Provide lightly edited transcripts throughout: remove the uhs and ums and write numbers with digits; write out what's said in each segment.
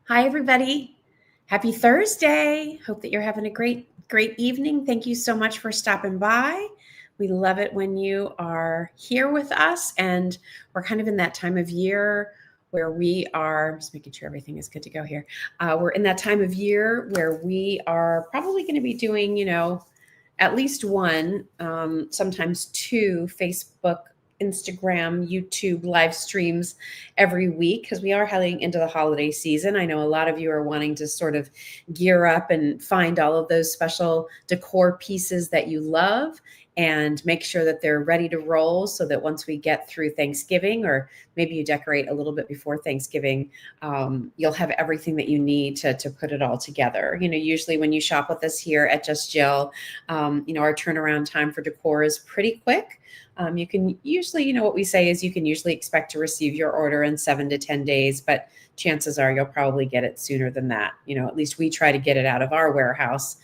Hi, everybody. Happy Thursday. Hope that you're having a great evening. Thank you so much for stopping by. We love it when you are here with us, and we're kind of in that time of year where we are just making sure everything is good to go here. We're in that time of year where we are probably going to be doing, at least one, sometimes two Facebook, Instagram, YouTube live streams every week because we are heading into the holiday season. I know a lot of you are wanting to sort of gear up and find all of those special decor pieces that you love and make sure that they're ready to roll so that once we get through Thanksgiving, or maybe you decorate a little bit before Thanksgiving, you'll have everything that you need to put it all together. Usually when you shop with us here at Just Jill, our turnaround time for decor is pretty quick. You can usually, what we say is you can usually expect to receive your order in 7 to 10 days, but chances are you'll probably get it sooner than that. At least we try to get it out of our warehouse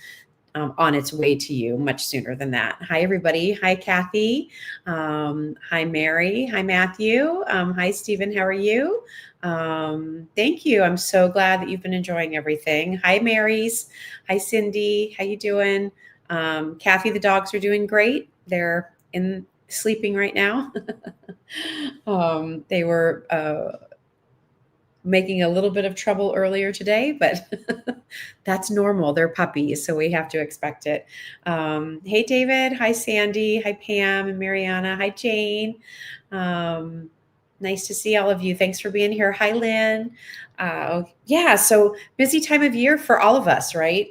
on its way to you much sooner than that. Hi, everybody. Hi, Kathy. Hi, Mary. Hi, Matthew. Hi, Stephen. How are you? Thank you. I'm so glad that you've been enjoying everything. Hi, Marys. Hi, Cindy. How you doing? Kathy, the dogs are doing great. They're in sleeping right now. They were making a little bit of trouble earlier today, but that's normal. They're puppies, so we have to expect it. Hey, David. Hi, Sandy. Hi, Pam and Mariana. Hi, Jane. Nice to see all of you. Thanks for being here. Hi, Lynn. Yeah, so busy time of year for all of us, right?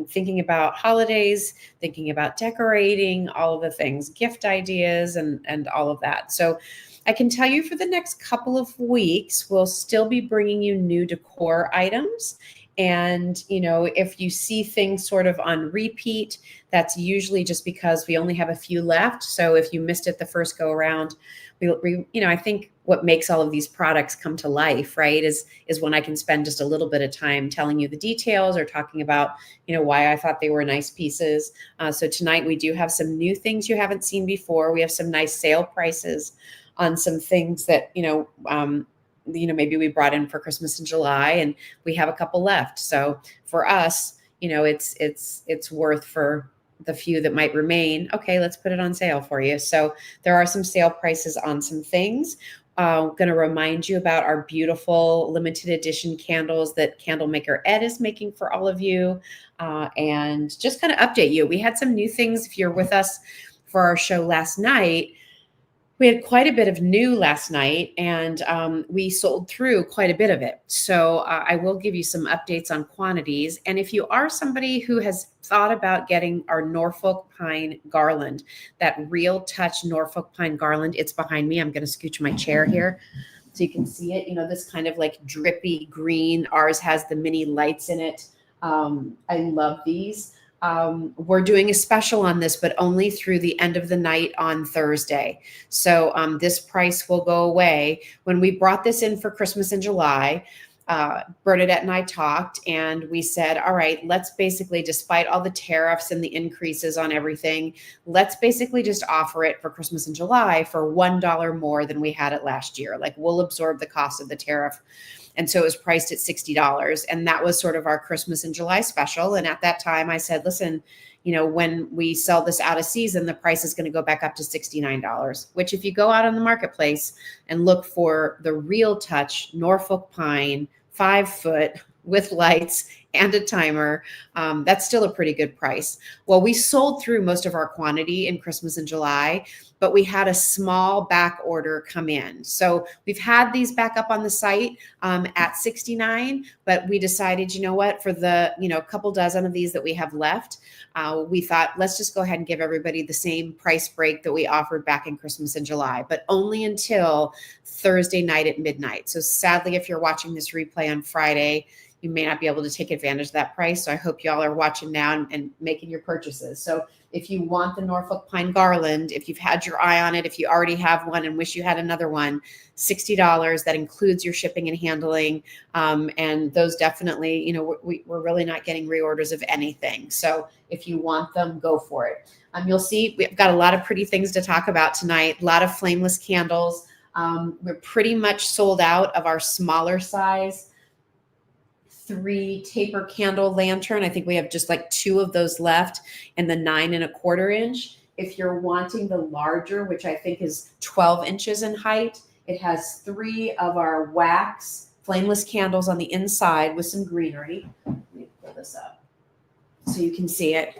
Thinking about holidays, thinking about decorating, all of the things, gift ideas, and all of that. So I can tell you for the next couple of weeks, we'll still be bringing you new decor items. And, if you see things sort of on repeat, that's usually just because we only have a few left. So if you missed it the first go around, I think what makes all of these products come to life, right, is when I can spend just a little bit of time telling you the details or talking about, why I thought they were nice pieces. So tonight we do have some new things you haven't seen before. We have some nice sale prices on some things that, maybe we brought in for Christmas in July, and we have a couple left. So for us, it's worth for the few that might remain. Okay, let's put it on sale for you. So there are some sale prices on some things. Going to remind you about our beautiful limited edition candles that Candle Maker Ed is making for all of you, and just kind of update you. We had some new things. If you're with us for our show last night, we had quite a bit of new last night, and we sold through quite a bit of it. So I will give you some updates on quantities. And if you are somebody who has thought about getting our Norfolk Pine garland, that Real Touch Norfolk Pine garland, it's behind me. I'm going to scooch my chair here so you can see it. This kind of like drippy green. Ours has the mini lights in it. I love these. We're doing a special on this, but only through the end of the night on Thursday. So this price will go away. When we brought this in for Christmas in July, Bernadette and I talked, and we said, all right, let's basically, despite all the tariffs and the increases on everything, let's basically just offer it for Christmas in July for $1 more than we had it last year. Like, we'll absorb the cost of the tariff. And so it was priced at $60. And that was sort of our Christmas in July special. And at that time I said, listen, when we sell this out of season, the price is going to go back up to $69, which if you go out on the marketplace and look for the Real Touch Norfolk Pine 5-foot with lights and a timer, that's still a pretty good price. Well, we sold through most of our quantity in Christmas in July, but we had a small back order come in. So we've had these back up on the site at $69, but we decided, for the, couple dozen of these that we have left, we thought, let's just go ahead and give everybody the same price break that we offered back in Christmas in July, but only until Thursday night at midnight. So sadly, if you're watching this replay on Friday, you may not be able to take advantage of that price. So I hope y'all are watching now and making your purchases. So if you want the Norfolk Pine garland, if you've had your eye on it, if you already have one and wish you had another one, $60. That includes your shipping and handling. And those definitely, we're really not getting reorders of anything. So if you want them, go for it. You'll see we've got a lot of pretty things to talk about tonight. A lot of flameless candles. We're pretty much sold out of our smaller size 3 taper candle lantern. I think we have just like 2 of those left, and the 9¼ inch. If you're wanting the larger, which I think is 12 inches in height, it has 3 of our wax flameless candles on the inside with some greenery. Let me pull this up so you can see it.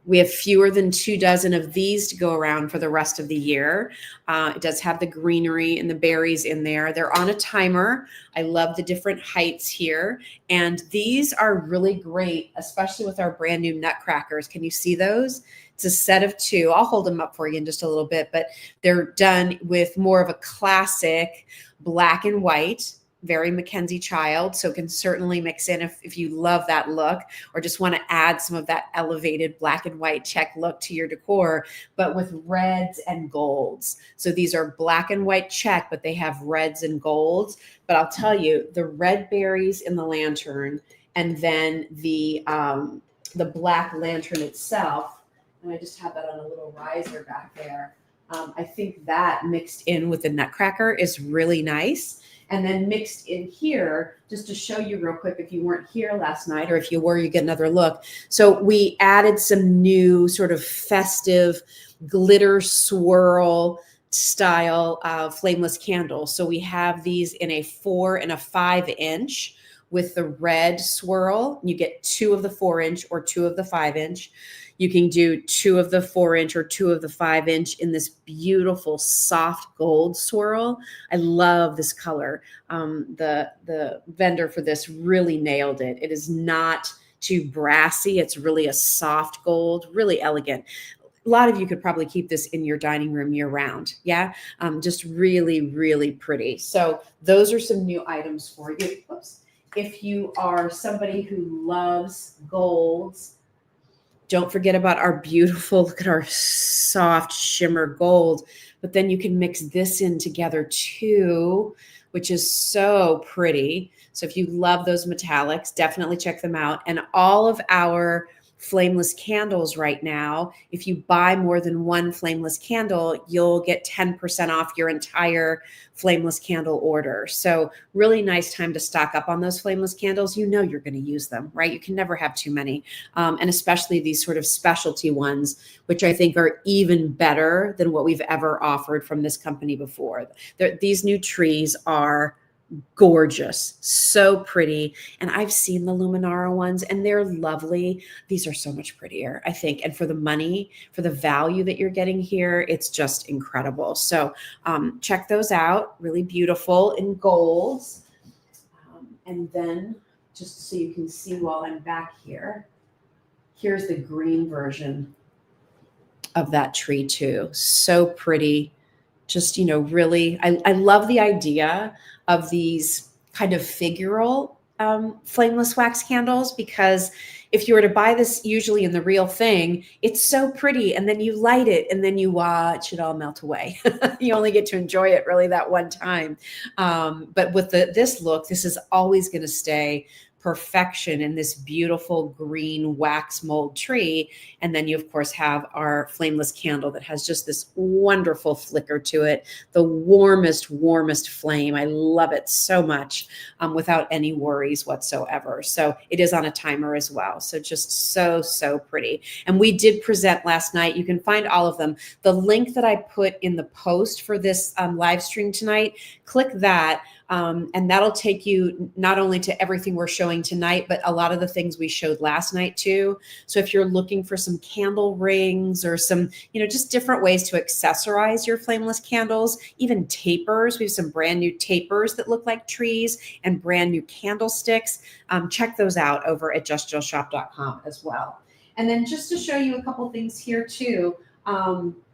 We have fewer than 2 dozen of these to go around for the rest of the year. It does have the greenery and the berries in there. They're on a timer. I love the different heights here. And these are really great, especially with our brand new nutcrackers. Can you see those? It's a set of 2. I'll hold them up for you in just a little bit, but they're done with more of a classic black and white, very Mackenzie Child. So can certainly mix in if you love that look or just want to add some of that elevated black and white check look to your decor, but with reds and golds. So these are black and white check, but they have reds and golds. But I'll tell you, the red berries in the lantern and then the black lantern itself, and I just have that on a little riser back there. I think that mixed in with the nutcracker is really nice. And then mixed in here, just to show you real quick, if you weren't here last night, or if you were, you get another look. So we added some new sort of festive glitter swirl style flameless candles. So we have these in a 4 and a 5 inch with the red swirl. You get 2 of the 4 inch or 2 of the 5 inch. You can do 2 of the 4 inch or 2 of the 5 inch in this beautiful soft gold swirl. I love this color. The vendor for this really nailed it. It is not too brassy. It's really a soft gold, really elegant. A lot of you could probably keep this in your dining room year round. Yeah. Just really, really pretty. So those are some new items for you. Oops. If you are somebody who loves golds, don't forget about our beautiful, look at our soft shimmer gold, but then you can mix this in together too, which is so pretty. So if you love those metallics, definitely check them out. And all of our flameless candles right now, if you buy more than 1 flameless candle, you'll get 10% off your entire flameless candle order. So really nice time to stock up on those flameless candles. You know you're going to use them, right? You can never have too many. And especially these sort of specialty ones, which I think are even better than what we've ever offered from this company before. These new trees are gorgeous, so pretty. And I've seen the Luminara ones and they're lovely. These are so much prettier, I think. And for the money, for the value that you're getting here, it's just incredible. So check those out. Really beautiful in golds. And then just so you can see while I'm back here, here's the green version of that tree too. So pretty. Just, really, I love the idea of these kind of figural flameless wax candles, because if you were to buy this usually in the real thing, it's so pretty. And then you light it and then you watch it all melt away. You only get to enjoy it really that one time. But with this look, this is always going to stay perfection in this beautiful green wax mold tree. And then you, of course, have our flameless candle that has just this wonderful flicker to it. The warmest, warmest flame. I love it so much without any worries whatsoever. So it is on a timer as well. So just so, so pretty. And we did present last night. You can find all of them. The link that I put in the post for this live stream tonight, click that. And that'll take you not only to everything we're showing tonight, but a lot of the things we showed last night too. So if you're looking for some candle rings or some, just different ways to accessorize your flameless candles, even tapers, we have some brand new tapers that look like trees and brand new candlesticks. Check those out over at justjillshop.com as well. And then just to show you a couple things here too,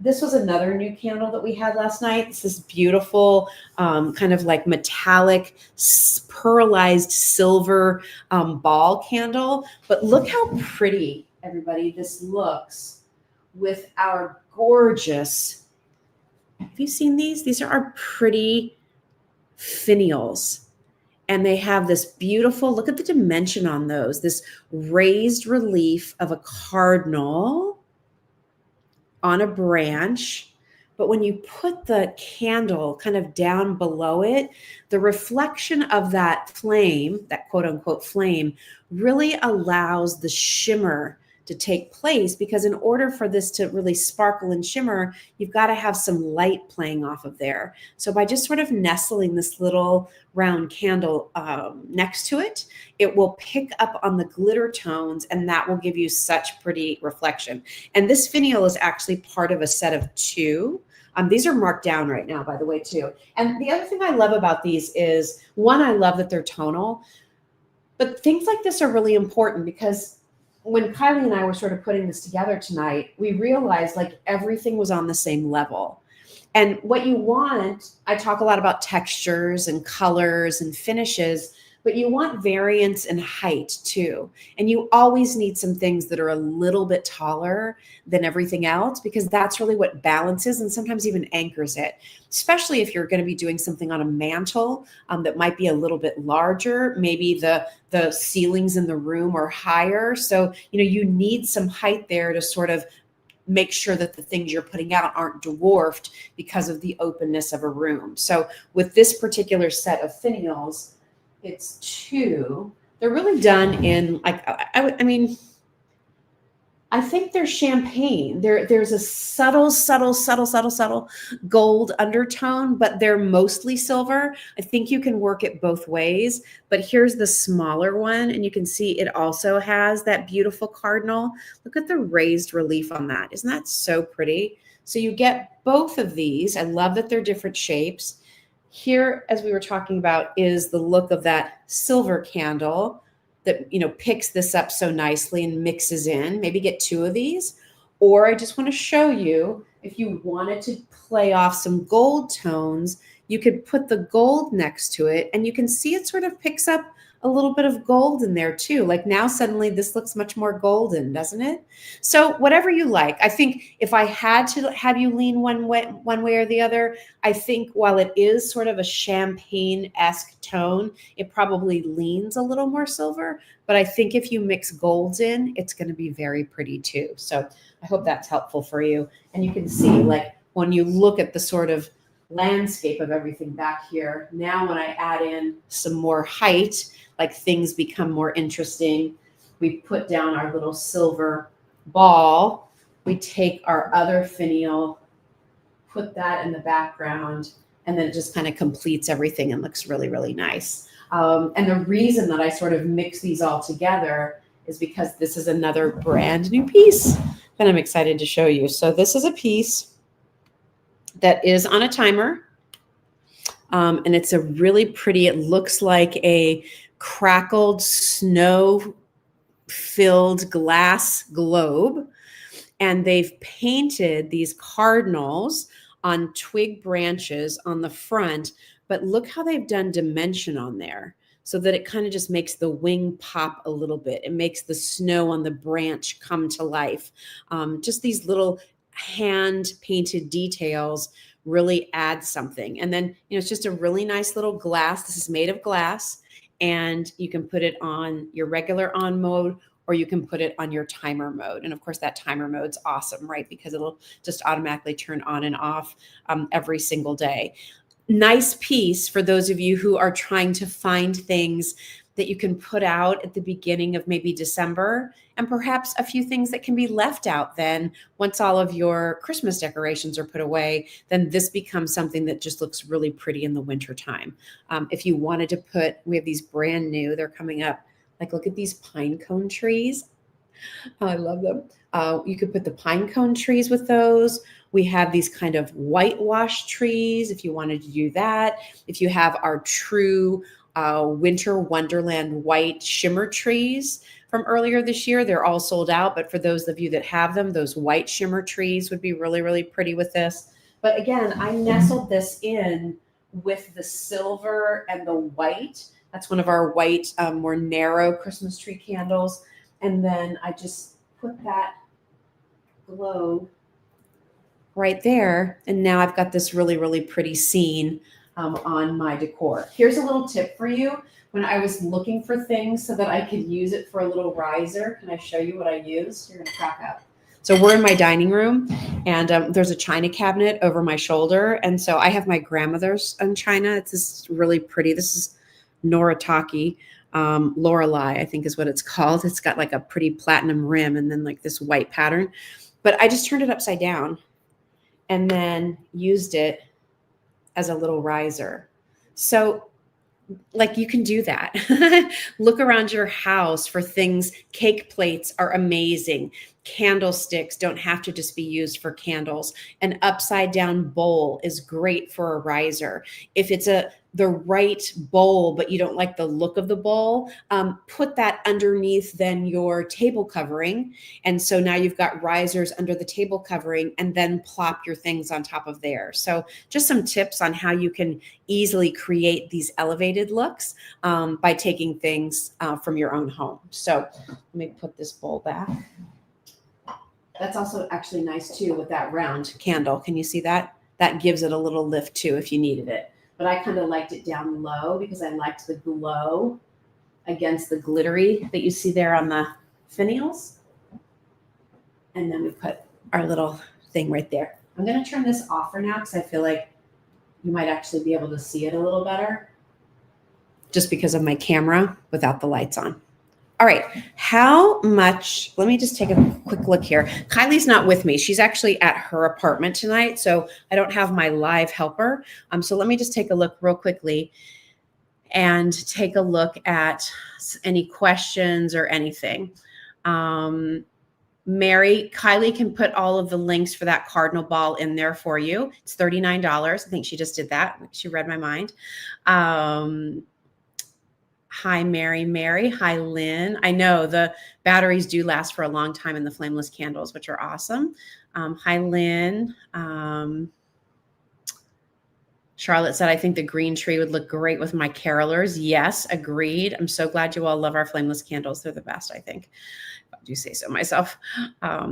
this was another new candle that we had last night. It's this beautiful kind of like metallic pearlized silver ball candle. But look how pretty, everybody, this looks with our gorgeous, have you seen these? These are our pretty finials. And they have this beautiful, look at the dimension on those, this raised relief of a cardinal on a branch But when you put the candle kind of down below it, the reflection of that flame, that quote unquote flame, really allows the shimmer to take place, because in order for this to really sparkle and shimmer, you've got to have some light playing off of there. So by just sort of nestling this little round candle next to it, it will pick up on the glitter tones, and that will give you such pretty reflection. And this finial is actually part of a set of 2. These are marked down right now, by the way, too. And the other thing I love about these is, one, I love that they're tonal, but things like this are really important, because when Kylie and I were sort of putting this together tonight, we realized like everything was on the same level. And what you want, I talk a lot about textures and colors and finishes, but you want variance in height too. And you always need some things that are a little bit taller than everything else, because that's really what balances and sometimes even anchors it, especially if you're going to be doing something on a mantle that might be a little bit larger. Maybe the ceilings in the room are higher. So, you need some height there to sort of make sure that the things you're putting out aren't dwarfed because of the openness of a room. So with this particular set of finials, it's 2. They're really done in like, I mean, I think they're champagne. There's a subtle gold undertone, but they're mostly silver. I think you can work it both ways. But here's the smaller one, and you can see it also has that beautiful cardinal. Look at the raised relief on that. Isn't that so pretty? So you get both of these. I love that they're different shapes. Here, as we were talking about, is the look of that silver candle that picks this up so nicely and mixes in. Maybe get 2 of these. Or I just want to show you, if you wanted to play off some gold tones, you could put the gold next to it, and you can see it sort of picks up a little bit of gold in there too. Like now suddenly this looks much more golden, doesn't it? So whatever you like. I think if I had to have you lean one way or the other, I think while it is sort of a champagne-esque tone, it probably leans a little more silver. But I think if you mix golds in, it's going to be very pretty too. So I hope that's helpful for you. And you can see, like, when you look at the sort of landscape of everything back here, now when I add in some more height, like things become more interesting. We put down our little silver ball. We take our other finial, put that in the background, and then it just kind of completes everything and looks really, really nice. And the reason that I sort of mix these all together is because this is another brand new piece that I'm excited to show you. So this is a piece that is on a timer. And it's a really pretty, it looks like a crackled snow-filled glass globe. And they've painted these cardinals on twig branches on the front, but look how they've done dimension on there so that it kind of just makes the wing pop a little bit. It makes the snow on the branch come to life. Just these little hand-painted details really add something. And then, it's just a really nice little glass. This is made of glass, and you can put it on your regular on mode, or you can put it on your timer mode. And of course that timer mode's awesome, right? Because it'll just automatically turn on and off every single day. Nice piece for those of you who are trying to find things that you can put out at the beginning of maybe December, and perhaps a few things that can be left out then once all of your Christmas decorations are put away. Then this becomes something that just looks really pretty in the winter time. If you wanted to put, we have these brand new, they're coming up, like look at these pine cone trees. I love them. You could put the pine cone trees with those. We have these kind of whitewash trees if you wanted to do that. If you have our true winter wonderland white shimmer trees from earlier this year, they're all sold out. But for those of you that have them, those white shimmer trees would be really, really pretty with this. But again, I nestled this in with the silver and the white. That's one of our white, more narrow Christmas tree candles. And then I just put that globe right there. And now I've got this really, really pretty scene on my decor. Here's a little tip for you. When I was looking for things so that I could use it for a little riser, can I show you what I used? You're going to crack up. So we're in my dining room, and there's a china cabinet over my shoulder. And so I have my grandmother's china. It's this really pretty. This is Noritake Lorelei, I think is what it's called. It's got like a pretty platinum rim and then like this white pattern. But I just turned it upside down and then used it as a little riser. So like you can do that. Look around your house for things. Cake plates are amazing. Candlesticks don't have to just be used for candles. An upside down bowl is great for a riser. If it's the right bowl, but you don't like the look of the bowl, put that underneath then your table covering. And so now you've got risers under the table covering, and then plop your things on top of there. So just some tips on how you can easily create these elevated looks by taking things from your own home. So let me put this bowl back. That's also actually nice too with that round candle. Can you see that? That gives it a little lift too if you needed it. But I kind of liked it down low because I liked the glow against the glittery that you see there on the finials. And then we put our little thing right there. I'm going to turn this off for now because I feel like you might actually be able to see it a little better just because of my camera without the lights on. All right, how much, let me just take a quick look here. Kylie's not with me. She's actually at her apartment tonight, so I don't have my live helper. So let me just take a look real quickly and take a look at any questions or anything. Mary, Kylie can put all of the links for that cardinal ball in there for you. It's $39. I think she just did that. She read my mind. Hi, Mary. Hi, Lynn. I know the batteries do last for a long time in the flameless candles, which are awesome. Hi, Lynn. Charlotte said, I think the green tree would look great with my carolers. Yes, agreed. I'm so glad you all love our flameless candles. They're the best, I think. I do say so myself.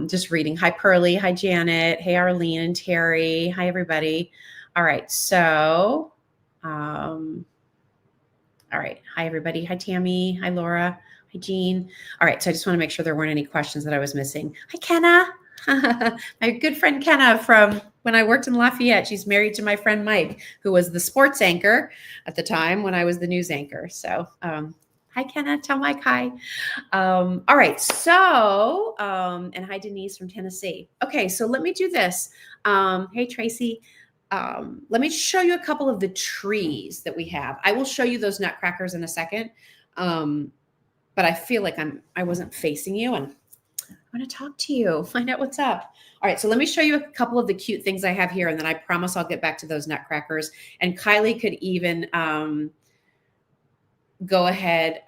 Just reading. Hi, Pearlie. Hi, Janet. Hey, Arlene and Terry. Hi, everybody. All right. So, all right. Hi, everybody. Hi, Tammy. Hi, Laura. Hi, Jean. All right. So I just want to make sure there weren't any questions that I was missing. Hi, Kenna. My good friend Kenna from when I worked in Lafayette. She's married to my friend Mike, who was the sports anchor at the time when I was the news anchor. So hi, Kenna. Tell Mike hi. All right. So, and hi, Denise from Tennessee. Okay. So let me do this. Hey, Tracy. Let me show you a couple of the trees that we have. I will show you those nutcrackers in a second. But I feel like I wasn't facing you and I want to talk to you, find out what's up. All right. So let me show you a couple of the cute things I have here. And then I promise I'll get back to those nutcrackers. And Kylie could even go ahead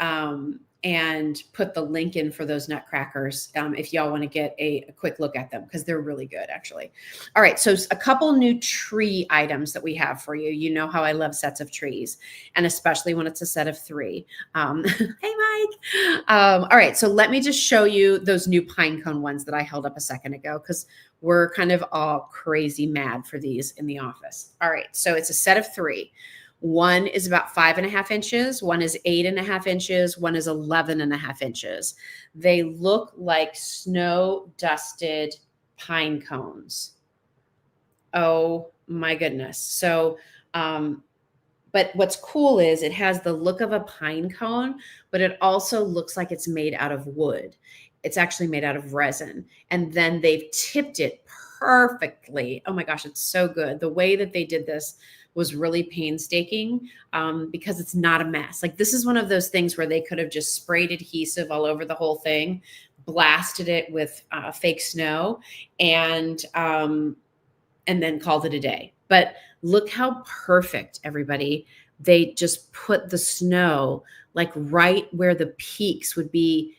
and put the link in for those nutcrackers if y'all want to get a quick look at them because they're really good actually. All right, so a couple new tree items that we have for you. You know how I love sets of trees, and especially when it's a set of 3. Hey, Mike. All right, so let me just show you those new pine cone ones that I held up a second ago because we're kind of all crazy mad for these in the office. All right, so it's a set of 3. One is about 5.5 inches. One is 8.5 inches. One is 11.5 inches. They look like snow dusted pine cones. Oh my goodness. So, but what's cool is it has the look of a pine cone, but it also looks like it's made out of wood. It's actually made out of resin. And then they've tipped it perfectly. Oh my gosh, it's so good. The way that they did this was really painstaking because it's not a mess. Like this is one of those things where they could have just sprayed adhesive all over the whole thing, blasted it with fake snow, and then called it a day. But look how perfect, everybody. They just put the snow like right where the peaks would be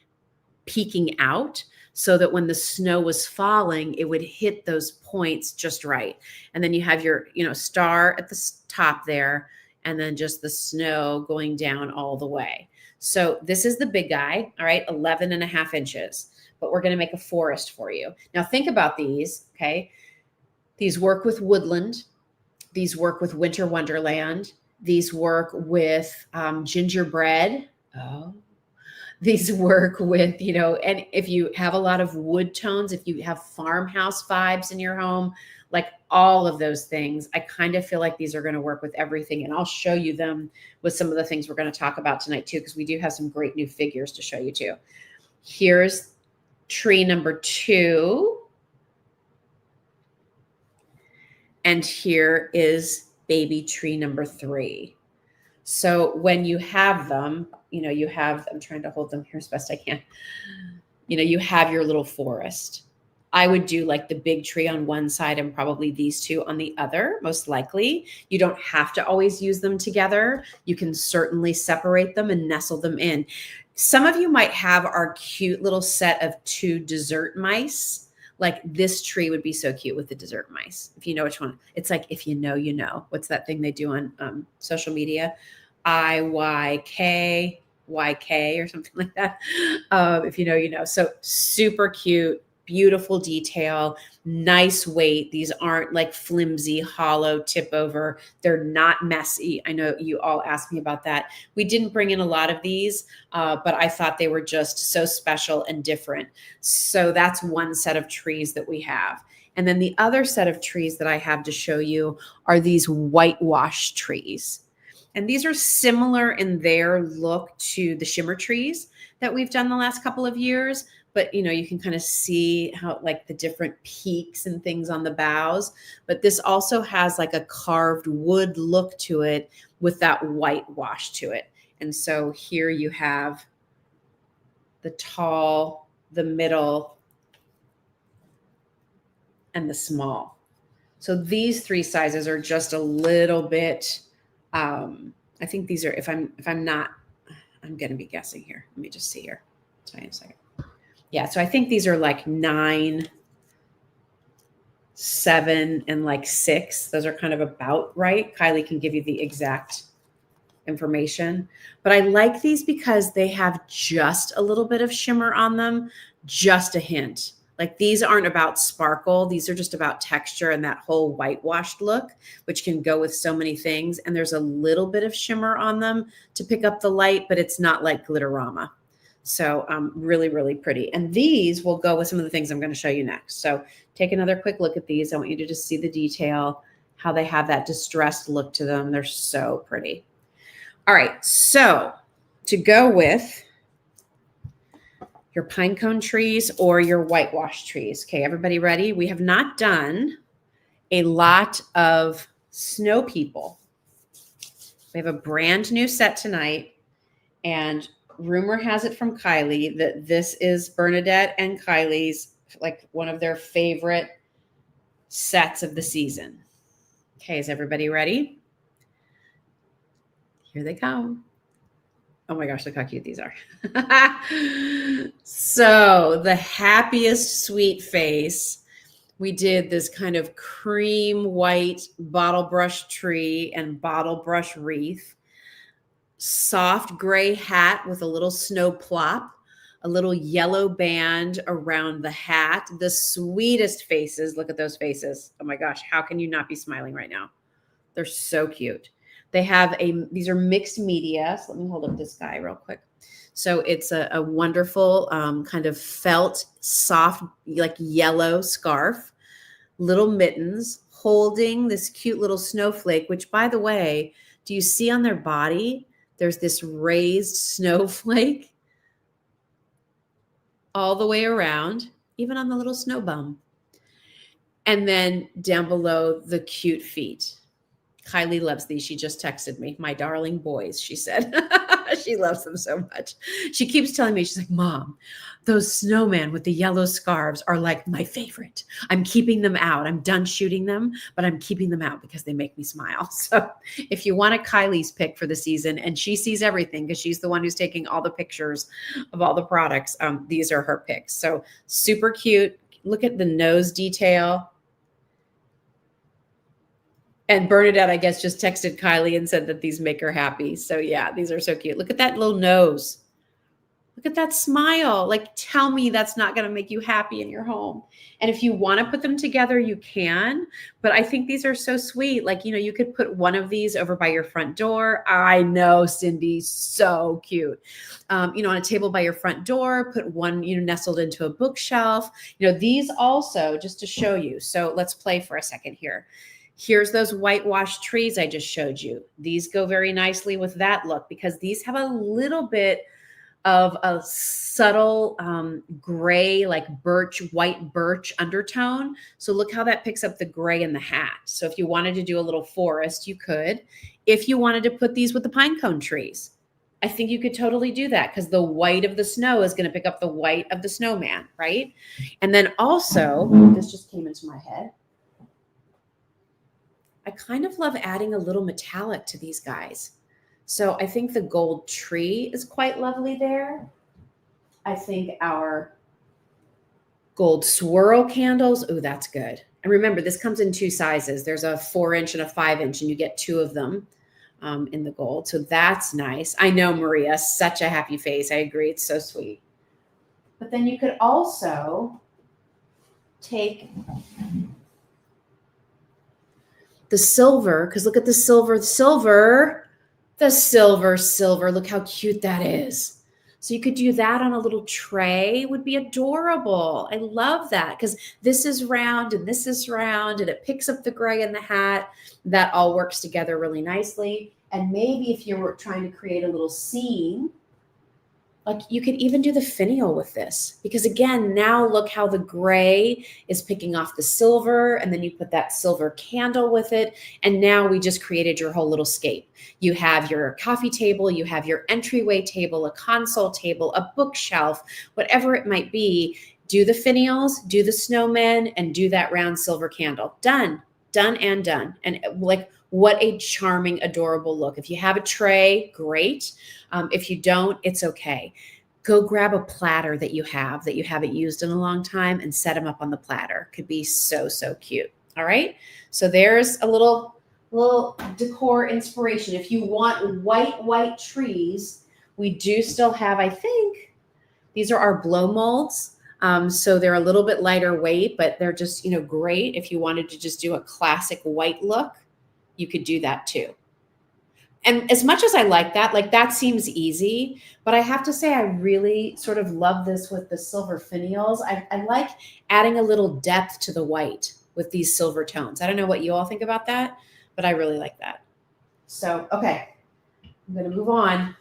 peeking out, so that when the snow was falling, it would hit those points just right. And then you have your, star at the top there, and then just the snow going down all the way. So this is the big guy, all right, 11.5 inches, but we're going to make a forest for you. Now think about these, okay? These work with woodland. These work with winter wonderland. These work with gingerbread. Oh, These work with, and if you have a lot of wood tones, if you have farmhouse vibes in your home, like all of those things, I kind of feel like these are going to work with everything. And I'll show you them with some of the things we're going to talk about tonight too, because we do have some great new figures to show you too. Here's tree number 2. And here is baby tree number 3. So when you have them, I'm trying to hold them here as best I can. You have your little forest. I would do like the big tree on one side and probably these two on the other, most likely. You don't have to always use them together. You can certainly separate them and nestle them in. Some of you might have our cute little set of 2 dessert mice. Like this tree would be so cute with the dessert mice. If you know which one. It's like, if you know, you know. What's that thing they do on social media? IYK, YK or something like that. If you know, you know. So super cute. Beautiful detail, nice weight. These aren't like flimsy, hollow, tip over. They're not messy. I know you all asked me about that. We didn't bring in a lot of these, but I thought they were just so special and different. So that's one set of trees that we have. And then the other set of trees that I have to show you are these whitewash trees. And these are similar in their look to the shimmer trees that we've done the last couple of years. But, you can kind of see how like the different peaks and things on the boughs. But this also has like a carved wood look to it with that whitewash to it. And so here you have the tall, the middle, and the small. So these 3 sizes are just a little bit, I think these are, if I'm not, I'm going to be guessing here. Let me just see here. Tell you in a second. Yeah, so I think these are like 9, 7, and like 6. Those are kind of about right. Kylie can give you the exact information. But I like these because they have just a little bit of shimmer on them, just a hint. Like these aren't about sparkle. These are just about texture and that whole whitewashed look, which can go with so many things. And there's a little bit of shimmer on them to pick up the light, but it's not like Glitterama. So really, really pretty. And these will go with some of the things I'm going to show you next. So take another quick look at these. I want you to just see the detail, how they have that distressed look to them. They're so pretty. All right. So to go with your pine cone trees or your whitewash trees. Okay, everybody ready? We have not done a lot of snow people. We have a brand new set tonight, and rumor has it from Kylie that this is Bernadette and Kylie's, like one of their favorite sets of the season. Okay, is everybody ready? Here they come. Oh my gosh, look how cute these are. So the happiest sweet face. We did this kind of cream white bottle brush tree and bottle brush wreath. Soft gray hat with a little snow plop, a little yellow band around the hat. The sweetest faces. Look at those faces. Oh my gosh, how can you not be smiling right now? They're so cute. They have these are mixed media. So let me hold up this guy real quick. So it's a wonderful kind of felt, soft, like yellow scarf, little mittens, holding this cute little snowflake, which, by the way, do you see on their body? There's this raised snowflake all the way around, even on the little snow bum. And then down below, the cute feet. Kylie loves these. She just texted me. My darling boys, she said. She loves them so much. She keeps telling me, she's like, Mom, those snowmen with the yellow scarves are like my favorite. I'm keeping them out. I'm done shooting them, but I'm keeping them out because they make me smile. So if you want a Kylie's pick for the season, and she sees everything because she's the one who's taking all the pictures of all the products, these are her picks. So super cute. Look at the nose detail. And Bernadette, I guess, just texted Kylie and said that these make her happy. So yeah, these are so cute. Look at that little nose. Look at that smile. Like, tell me that's not going to make you happy in your home. And if you want to put them together, you can. But I think these are so sweet. Like, you could put one of these over by your front door. I know, Cindy, so cute. On a table by your front door, put one, nestled into a bookshelf. These also, just to show you. So let's play for a second here. Here's those whitewashed trees I just showed you. These go very nicely with that look because these have a little bit of a subtle gray, like white birch undertone. So look how that picks up the gray in the hat. So if you wanted to do a little forest, you could. If you wanted to put these with the pine cone trees, I think you could totally do that because the white of the snow is going to pick up the white of the snowman, right? And then also, this just came into my head. I kind of love adding a little metallic to these guys. So I think the gold tree is quite lovely there. I think our gold swirl candles, oh, that's good. And remember, this comes in 2 sizes. There's a 4-inch and a 5-inch, and you get 2 of them in the gold. So that's nice. I know, Maria, such a happy face. I agree. It's so sweet. But then you could also take the silver, because look at the silver. The silver, look how cute that is. So you could do that on a little tray, would be adorable. I love that because this is round and this is round and it picks up the gray in the hat. That all works together really nicely. And maybe if you were trying to create a little scene, like you could even do the finial with this because again, now look how the gray is picking off the silver and then you put that silver candle with it. And now we just created your whole little scape. You have your coffee table, you have your entryway table, a console table, a bookshelf, whatever it might be. Do the finials, do the snowman, and do that round silver candle. Done. And like, what a charming, adorable look. If you have a tray, great. If you don't, it's okay. Go grab a platter that you haven't used in a long time and set them up on the platter. Could be so, so cute. All right. So there's a little decor inspiration. If you want white trees, we do still have, I think, these are our blow molds. So they're a little bit lighter weight, but they're just, great. If you wanted to just do a classic white look, you could do that too. And as much as I like that seems easy, but I have to say, I really sort of love this with the silver finials. I like adding a little depth to the white with these silver tones. I don't know what you all think about that, but I really like that. So, okay, I'm going to move on.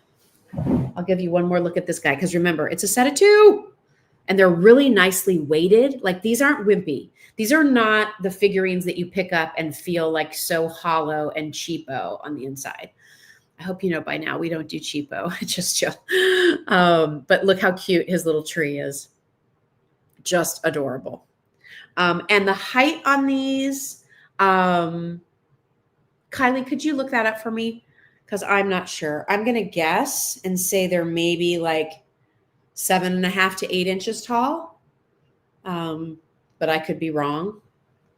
I'll give you one more look at this guy. Because remember, it's a set of 2 and they're really nicely weighted. Like these aren't wimpy. These are not the figurines that you pick up and feel like so hollow and cheapo on the inside. I hope you know by now we don't do cheapo, just chill. But look how cute his little tree is. Just adorable. And the height on these, Kylie, could you look that up for me? Because I'm not sure. I'm going to guess and say they're maybe like 7.5 to 8 inches tall. But I could be wrong.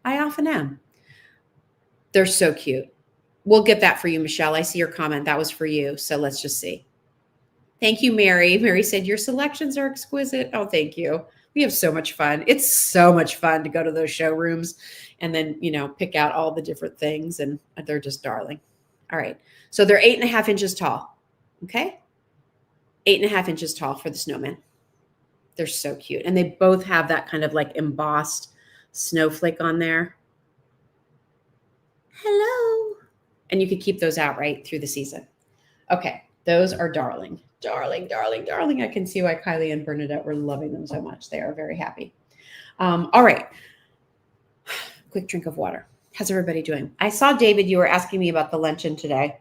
I often am. They're so cute. We'll get that for you, Michelle. I see your comment. That was for you. So let's just see. Thank you, Mary. Mary said, your selections are exquisite. Oh, thank you. We have so much fun. It's so much fun to go to those showrooms and then, pick out all the different things. And they're just darling. All right. So they're 8.5 inches tall. Okay. 8.5 inches tall for the snowman. They're so cute. And they both have that kind of like embossed snowflake on there. Hello. And you could keep those out right through the season. Okay. Those are darling. Darling. I can see why Kylie and Bernadette were loving them so much. They are very happy. All right. Quick drink of water. How's everybody doing? I saw, David, you were asking me about the luncheon today.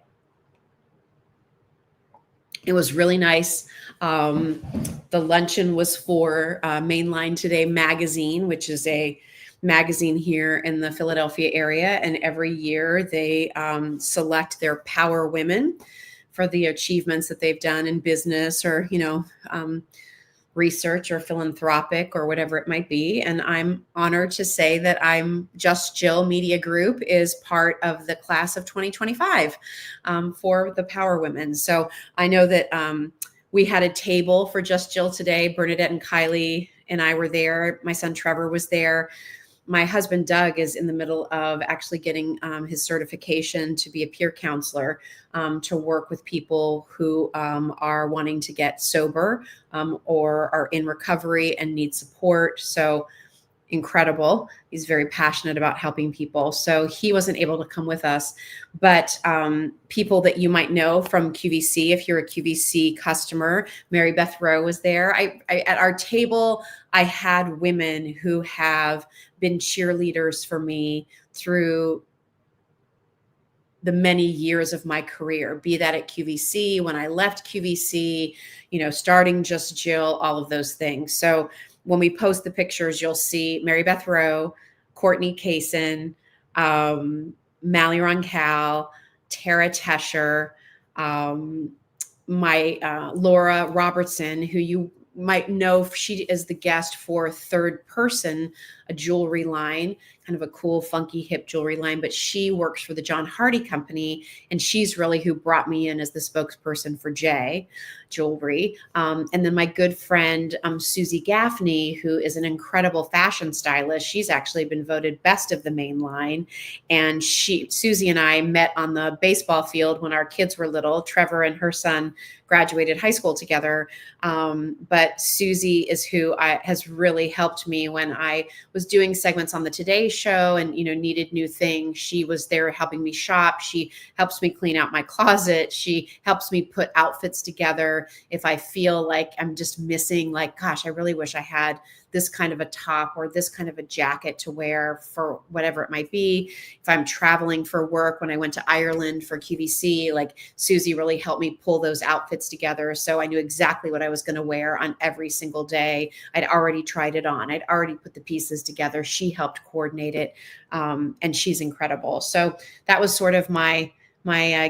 It was really nice. The luncheon was for Mainline Today magazine, which is a magazine here in the Philadelphia area. And every year they select their power women for the achievements that they've done in business or, research or philanthropic or whatever it might be. And I'm honored to say that Just Jill Media Group is part of the class of 2025 for the Power Women. So I know that We had a table for Just Jill today. Bernadette and Kylie and I were there. My son Trevor was there. My husband, Doug, is in the middle of actually getting his certification to be a peer counselor, to work with people who are wanting to get sober, or are in recovery and need support. So incredible. He's very passionate about helping people. So he wasn't able to come with us, but people that you might know from QVC, if you're a QVC customer, Mary Beth Rowe was there. I at our table, I had women who have been cheerleaders for me through the many years of my career, be that at QVC, when I left QVC, starting Just Jill, all of those things. So when we post the pictures, you'll see Mary Beth Rowe, Courtney Kaysen, Mally Roncal, Tara Tesher, my Laura Robertson, who you might know, she is the guest for Third Person, a jewelry line, kind of a cool, funky, hip jewelry line, but she works for the John Hardy Company, and she's really who brought me in as the spokesperson for J Jewelry. And then my good friend, Susie Gaffney, who is an incredible fashion stylist. She's actually been voted best of the main line. And Susie and I met on the baseball field when our kids were little. Trevor and her son graduated high school together. But Susie is who has really helped me when I was doing segments on the Today Show and, needed new things. She was there helping me shop. She helps me clean out my closet. She helps me put outfits together. If I feel like I'm just missing, like, gosh, I really wish I had this kind of a top or this kind of a jacket to wear for whatever it might be. If I'm traveling for work, when I went to Ireland for QVC, like Susie really helped me pull those outfits together. So I knew exactly what I was going to wear on every single day. I'd already tried it on. I'd already put the pieces together. She helped coordinate it. And she's incredible. So that was sort of my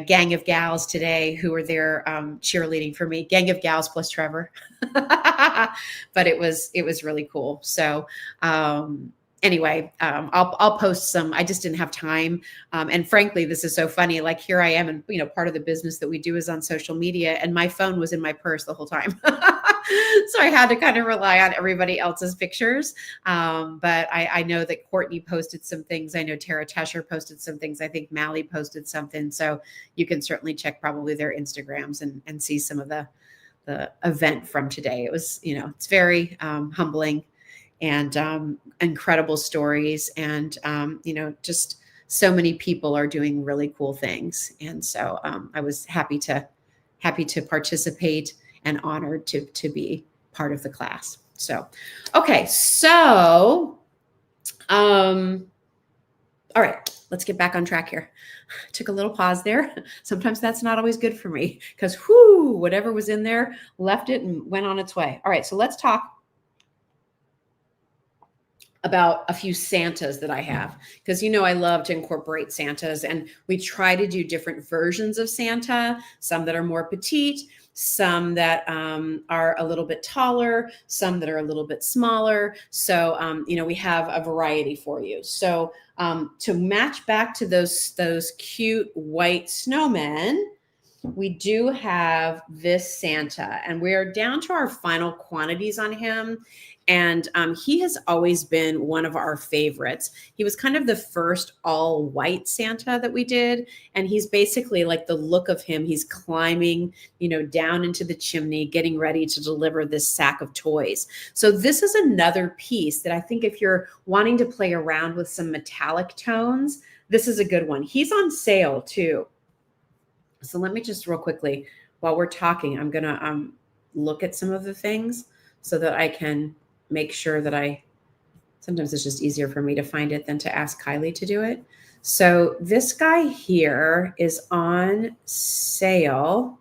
gang of gals today who were there cheerleading for me. Gang of gals plus Trevor. But it was really cool. So anyway, I'll post some. I just didn't have time. And frankly, this is so funny. Like, here I am, and part of the business that we do is on social media, and my phone was in my purse the whole time. So I had to kind of rely on everybody else's pictures. But I know that Courtney posted some things. I know Tara Tesher posted some things. I think Mally posted something. So you can certainly check probably their Instagrams and see some of the event from today. It was, it's very humbling and incredible stories. And, just so many people are doing really cool things. And so I was happy to participate and honored to be part of the class. So, okay. So, all right, let's get back on track here. Took a little pause there. Sometimes that's not always good for me because whatever was in there left it and went on its way. All right, so let's talk about a few Santas that I have, because I love to incorporate Santas, and we try to do different versions of Santa, some that are more petite, some that are a little bit taller, some that are a little bit smaller. So, we have a variety for you. So to match back to those cute white snowmen, we do have this Santa, and we're down to our final quantities on him. And he has always been one of our favorites. He was kind of the first all white Santa that we did. And he's basically like the look of him. He's climbing, down into the chimney, getting ready to deliver this sack of toys. So this is another piece that I think if you're wanting to play around with some metallic tones, this is a good one. He's on sale too. So let me just real quickly, while we're talking, I'm going to look at some of the things so that I can make sure that sometimes it's just easier for me to find it than to ask Kylie to do it. So this guy here is on sale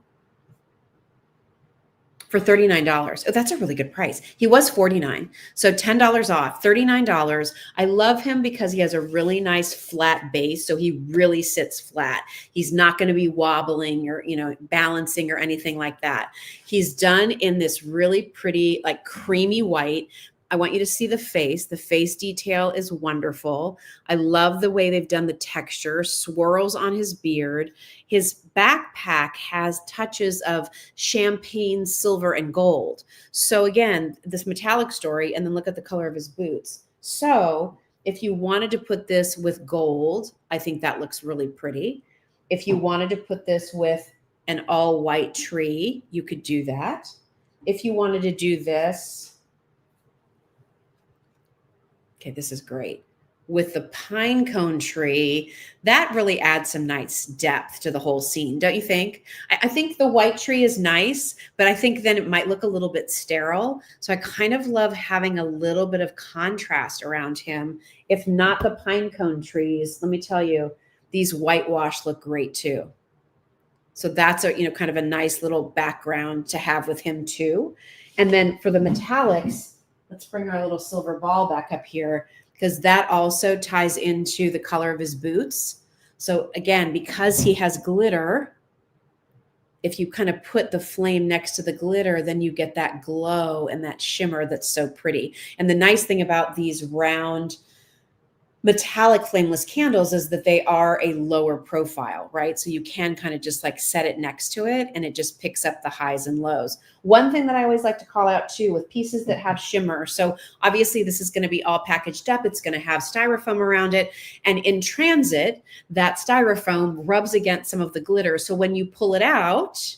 for $39. Oh, that's a really good price. He was $49. So $10 off, $39. I love him because he has a really nice flat base. So he really sits flat. He's not going to be wobbling or, balancing or anything like that. He's done in this really pretty, like creamy white. I want you to see the face. The face detail is wonderful. I love the way they've done the texture, swirls on his beard. His backpack has touches of champagne, silver, and gold. So again, this metallic story, and then look at the color of his boots. So if you wanted to put this with gold, I think that looks really pretty. If you wanted to put this with an all white tree, you could do that. If you wanted to do this, okay, this is great. With the pine cone tree, that really adds some nice depth to the whole scene, don't you think? I think the white tree is nice, but I think then it might look a little bit sterile. So I kind of love having a little bit of contrast around him. If not the pine cone trees, let me tell you, these whitewash look great too. So that's a, kind of a nice little background to have with him too. And then for the metallics, let's bring our little silver ball back up here because that also ties into the color of his boots. So again, because he has glitter, if you kind of put the flame next to the glitter, then you get that glow and that shimmer that's so pretty. And the nice thing about these round metallic flameless candles is that they are a lower profile, right? So you can kind of just like set it next to it and it just picks up the highs and lows. One thing that I always like to call out too with pieces that have shimmer. So obviously this is going to be all packaged up. It's going to have styrofoam around it. And in transit, that styrofoam rubs against some of the glitter. So when you pull it out,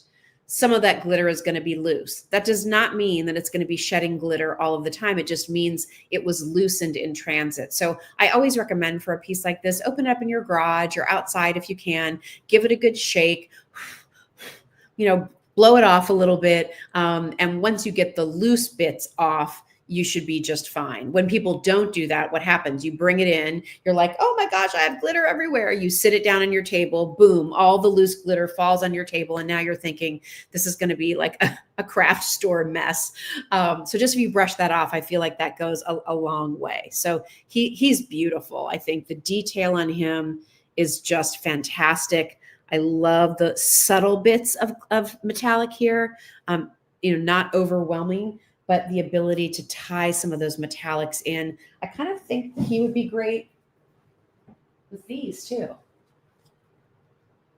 some of that glitter is going to be loose. That does not mean that it's going to be shedding glitter all of the time. It just means it was loosened in transit. So I always recommend for a piece like this, open it up in your garage or outside if you can, give it a good shake, blow it off a little bit. And once you get the loose bits off, you should be just fine. When people don't do that, what happens? You bring it in, you're like, oh my gosh, I have glitter everywhere. You sit it down on your table, boom, all the loose glitter falls on your table. And now you're thinking this is going to be like a craft store mess. So just if you brush that off, I feel like that goes a long way. So he's beautiful. I think the detail on him is just fantastic. I love the subtle bits of metallic here, not overwhelming, but the ability to tie some of those metallics in. I kind of think he would be great with these too.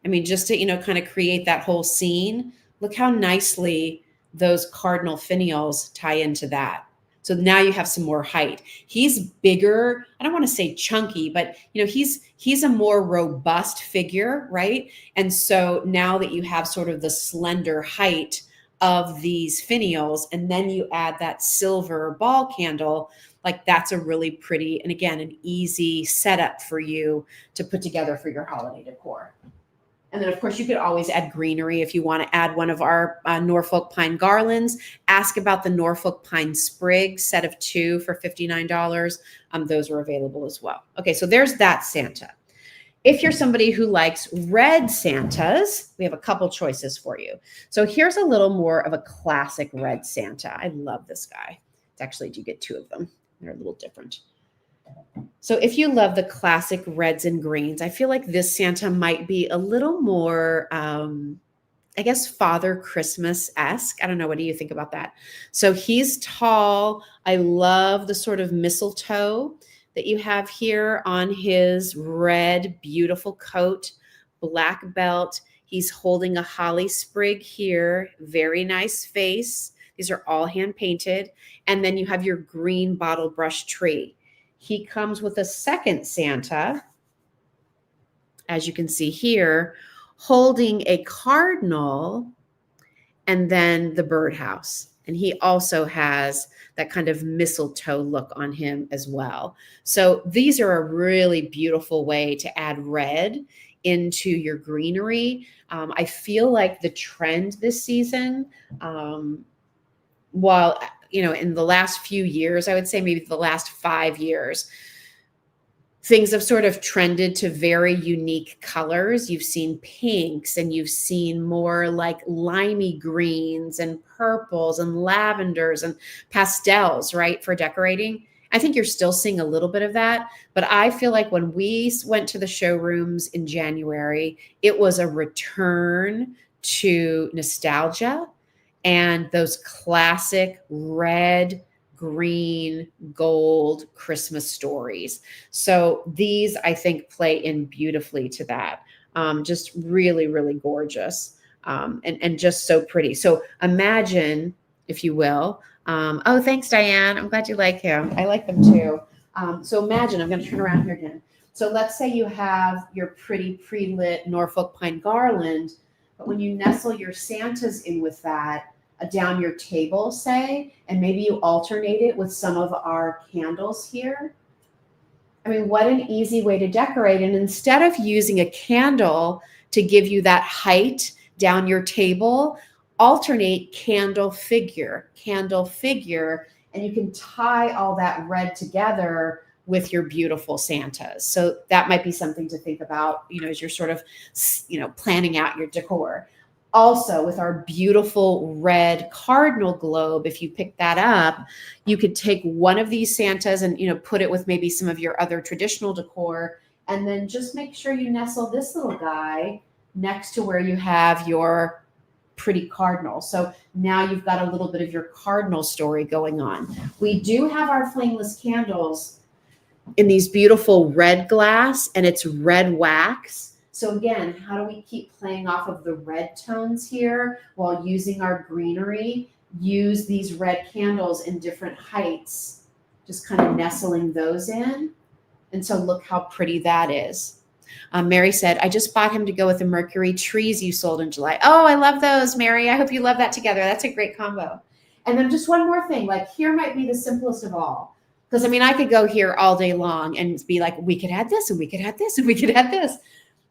I mean, just to, kind of create that whole scene. Look how nicely those cardinal finials tie into that. So now you have some more height. He's bigger. I don't want to say chunky, but he's a more robust figure, right? And so now that you have sort of the slender height of these finials, and then you add that silver ball candle, like that's a really pretty, and again, an easy setup for you to put together for your holiday decor. And then of course you could always add greenery if you want to add one of our Norfolk pine garlands. Ask about the Norfolk pine sprig set of 2 for $59. Those are available as well. Okay, so there's that Santa. If you're somebody who likes red Santas, we have a couple choices for you. So here's a little more of a classic red Santa. I love this guy. It's actually, you get 2 of them. They're a little different. So if you love the classic reds and greens, I feel like this Santa might be a little more, I guess, Father Christmas-esque. I don't know. What do you think about that? So he's tall. I love the sort of mistletoe that you have here on his red, beautiful coat, black belt. He's holding a holly sprig here. Very nice face. These are all hand painted. And then you have your green bottle brush tree. He comes with a second Santa, as you can see here, holding a cardinal and then the birdhouse. And he also has that kind of mistletoe look on him as well. So these are a really beautiful way to add red into your greenery. I feel like the trend this season, while in the last few years, I would say maybe the last 5 years, things have sort of trended to very unique colors. You've seen pinks and you've seen more like limey greens and purples and lavenders and pastels, right, for decorating. I think you're still seeing a little bit of that, but I feel like when we went to the showrooms in January, it was a return to nostalgia and those classic red, green, gold Christmas stories. So these, I think, play in beautifully to that. Just really, really gorgeous, and just so pretty. So imagine, if you will. Oh, thanks, Diane. I'm glad you like him. I like them too. So imagine, I'm going to turn around here again. So let's say you have your pretty pre-lit Norfolk pine garland, but when you nestle your Santas in with that, down your table, say, and maybe you alternate it with some of our candles here. I mean, what an easy way to decorate. And instead of using a candle to give you that height down your table, alternate candle figure, and you can tie all that red together with your beautiful Santas. So that might be something to think about, as you're sort of, planning out your decor. Also, with our beautiful red cardinal globe, if you pick that up, you could take one of these Santas and, put it with maybe some of your other traditional decor, and then just make sure you nestle this little guy next to where you have your pretty cardinal. So now you've got a little bit of your cardinal story going on. We do have our flameless candles in these beautiful red glass, and it's red wax. So again, how do we keep playing off of the red tones here while using our greenery? Use these red candles in different heights, just kind of nestling those in. And so look how pretty that is. Mary said, I just bought him to go with the Mercury trees you sold in July. Oh, I love those, Mary. I hope you love that together. That's a great combo. And then just one more thing, like here might be the simplest of all. Because I could go here all day long and be like, we could add this and we could add this and we could add this.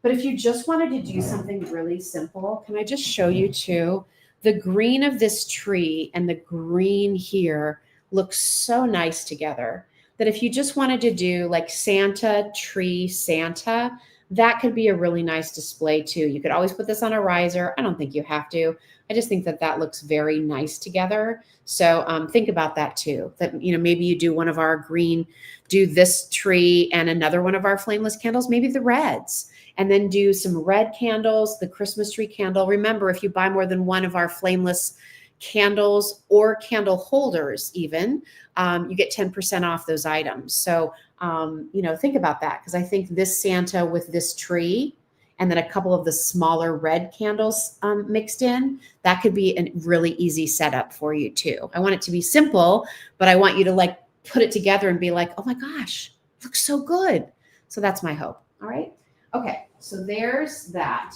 But if you just wanted to do something really simple, can I just show you too? The green of this tree and the green here look so nice together that if you just wanted to do like Santa, tree, Santa, that could be a really nice display too. You could always put this on a riser. I don't think you have to. I just think that looks very nice together. So think about that too. That, maybe you do one of our green, do this tree and another one of our flameless candles, maybe the reds. And then do some red candles, the Christmas tree candle. Remember, if you buy more than one of our flameless candles or candle holders even, you get 10% off those items. So, think about that, because I think this Santa with this tree and then a couple of the smaller red candles mixed in, that could be a really easy setup for you too. I want it to be simple, but I want you to put it together and be like, oh my gosh, it looks so good. So that's my hope. All right. Okay, so there's that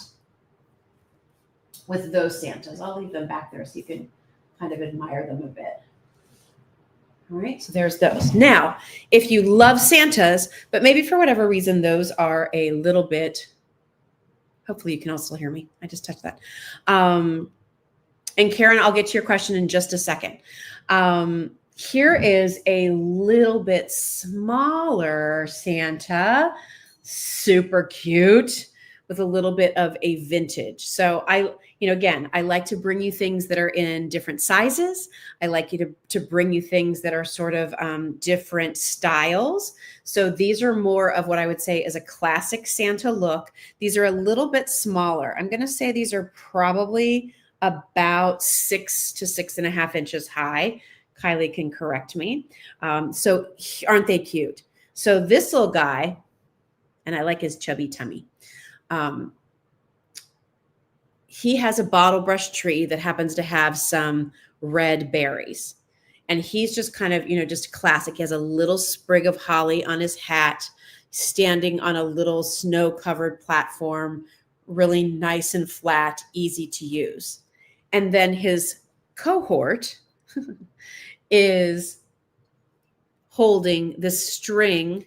with those Santas. I'll leave them back there so you can kind of admire them a bit. All right, so there's those. Now, if you love Santas, but maybe for whatever reason, those are a little bit, hopefully you can also hear me. I just touched that. And Karen, I'll get to your question in just a second. Here is a little bit smaller Santa. Super cute with a little bit of a vintage. So again, I like to bring you things that are in different sizes. I like you to bring you things that are sort of different styles. So these are more of what I would say is a classic Santa look. These are a little bit smaller. I'm going to say these are probably about 6 to 6.5 inches high. Kylie can correct me. So aren't they cute? So this little guy, and I like his chubby tummy. He has a bottle brush tree that happens to have some red berries. And he's just kind of, just classic. He has a little sprig of holly on his hat, standing on a little snow-covered platform, really nice and flat, easy to use. And then his cohort is holding this string,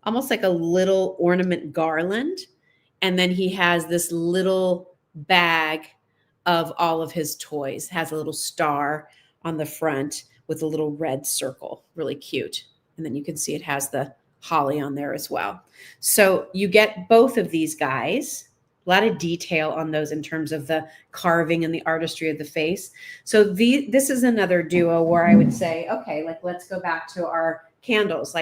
almost like a little ornament garland. And then he has this little bag of all of his toys. Has a little star on the front with a little red circle. Really cute. And then you can see it has the holly on there as well. So you get both of these guys. A lot of detail on those in terms of the carving and the artistry of the face. So this is another duo where I would say, okay, let's go back to our candles.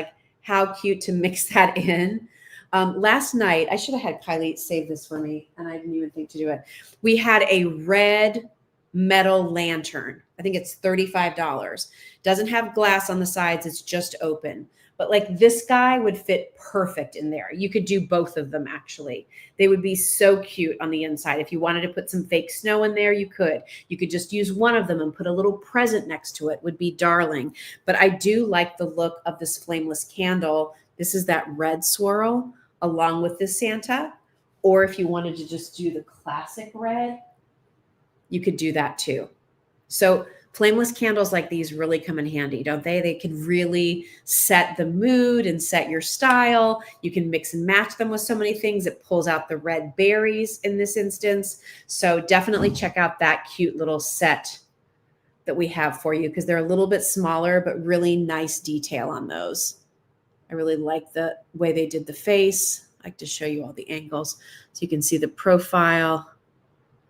How cute to mix that in. Last night, I should have had Kylie save this for me, and I didn't even think to do it. We had a red metal lantern. I think it's $35. Doesn't have glass on the sides. It's just open. But like this guy would fit perfect in there. You could do both of them actually. They would be so cute on the inside. If you wanted to put some fake snow in there, you could. You could just use one of them and put a little present next to it. Would be darling. But I do like the look of this flameless candle. This is that red swirl along with this Santa. Or if you wanted to just do the classic red, you could do that too. So flameless candles like these really come in handy, don't they? They can really set the mood and set your style. You can mix and match them with so many things. It pulls out the red berries in this instance. So definitely check out that cute little set that we have for you because they're a little bit smaller, but really nice detail on those. I really like the way they did the face. I like to show you all the angles so you can see the profile.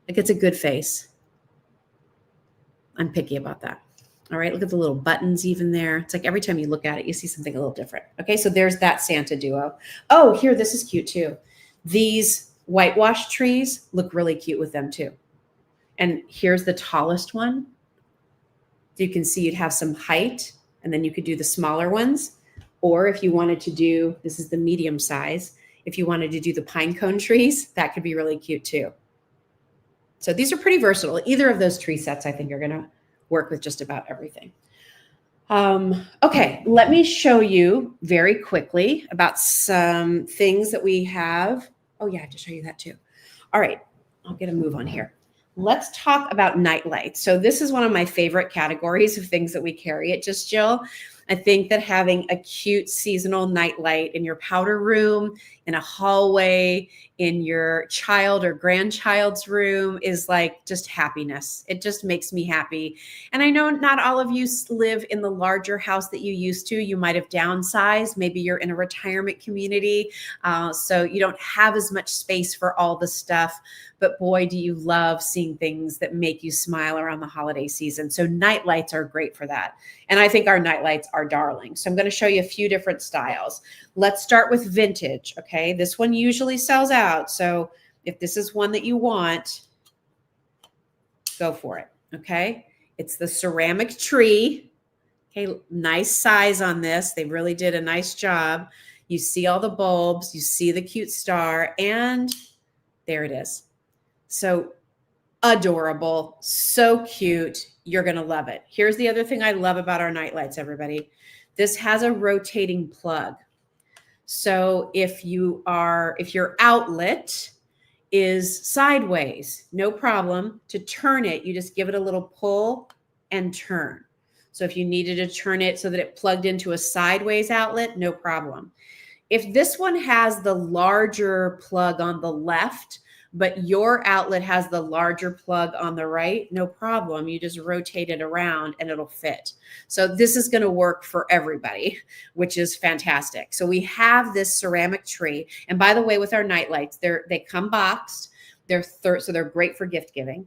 Like it's a good face. I'm picky about that. All right, look at the little buttons even there. It's like every time you look at it, you see something a little different. Okay, so there's that Santa duo. Oh, here, this is cute too. These whitewash trees look really cute with them too. And here's the tallest one. You can see you'd have some height, and then you could do the smaller ones. Or if you wanted to do, this is the medium size, if you wanted to do the pine cone trees, that could be really cute too. So these are pretty versatile. Either of those tree sets, I think, are going to work with just about everything. Okay, let me show you very quickly about some things that we have. Oh, yeah, I have to show you that too. All right, I'll get a move on here. Let's talk about night lights. So this is one of my favorite categories of things that we carry at Just Jill. I think that having a cute seasonal night light in your powder room, in a hallway, in your child or grandchild's room is like just happiness. It just makes me happy. And I know not all of you live in the larger house that you used to. You might have downsized. Maybe you're in a retirement community. So you don't have as much space for all the stuff. But boy, do you love seeing things that make you smile around the holiday season. So night lights are great for that. And I think our night lights are darling. So I'm going to show you a few different styles. Let's start with vintage. Okay, this one usually sells out. So if this is one that you want, go for it. Okay, it's the ceramic tree. Okay, nice size on this. They really did a nice job. You see all the bulbs, you see the cute star, and there it is. So adorable, so cute. You're going to love it. Here's the other thing I love about our night lights, everybody. This has a rotating plug. So if your outlet is sideways, no problem. To turn it, you just give it a little pull and turn. So if you needed to turn it so that it plugged into a sideways outlet, no problem. If this one has the larger plug on the left, but your outlet has the larger plug on the right, no problem. You just rotate it around and it'll fit. So this is going to work for everybody, which is fantastic. So we have this ceramic tree. And by the way, with our night lights, they come boxed. So they're great for gift giving.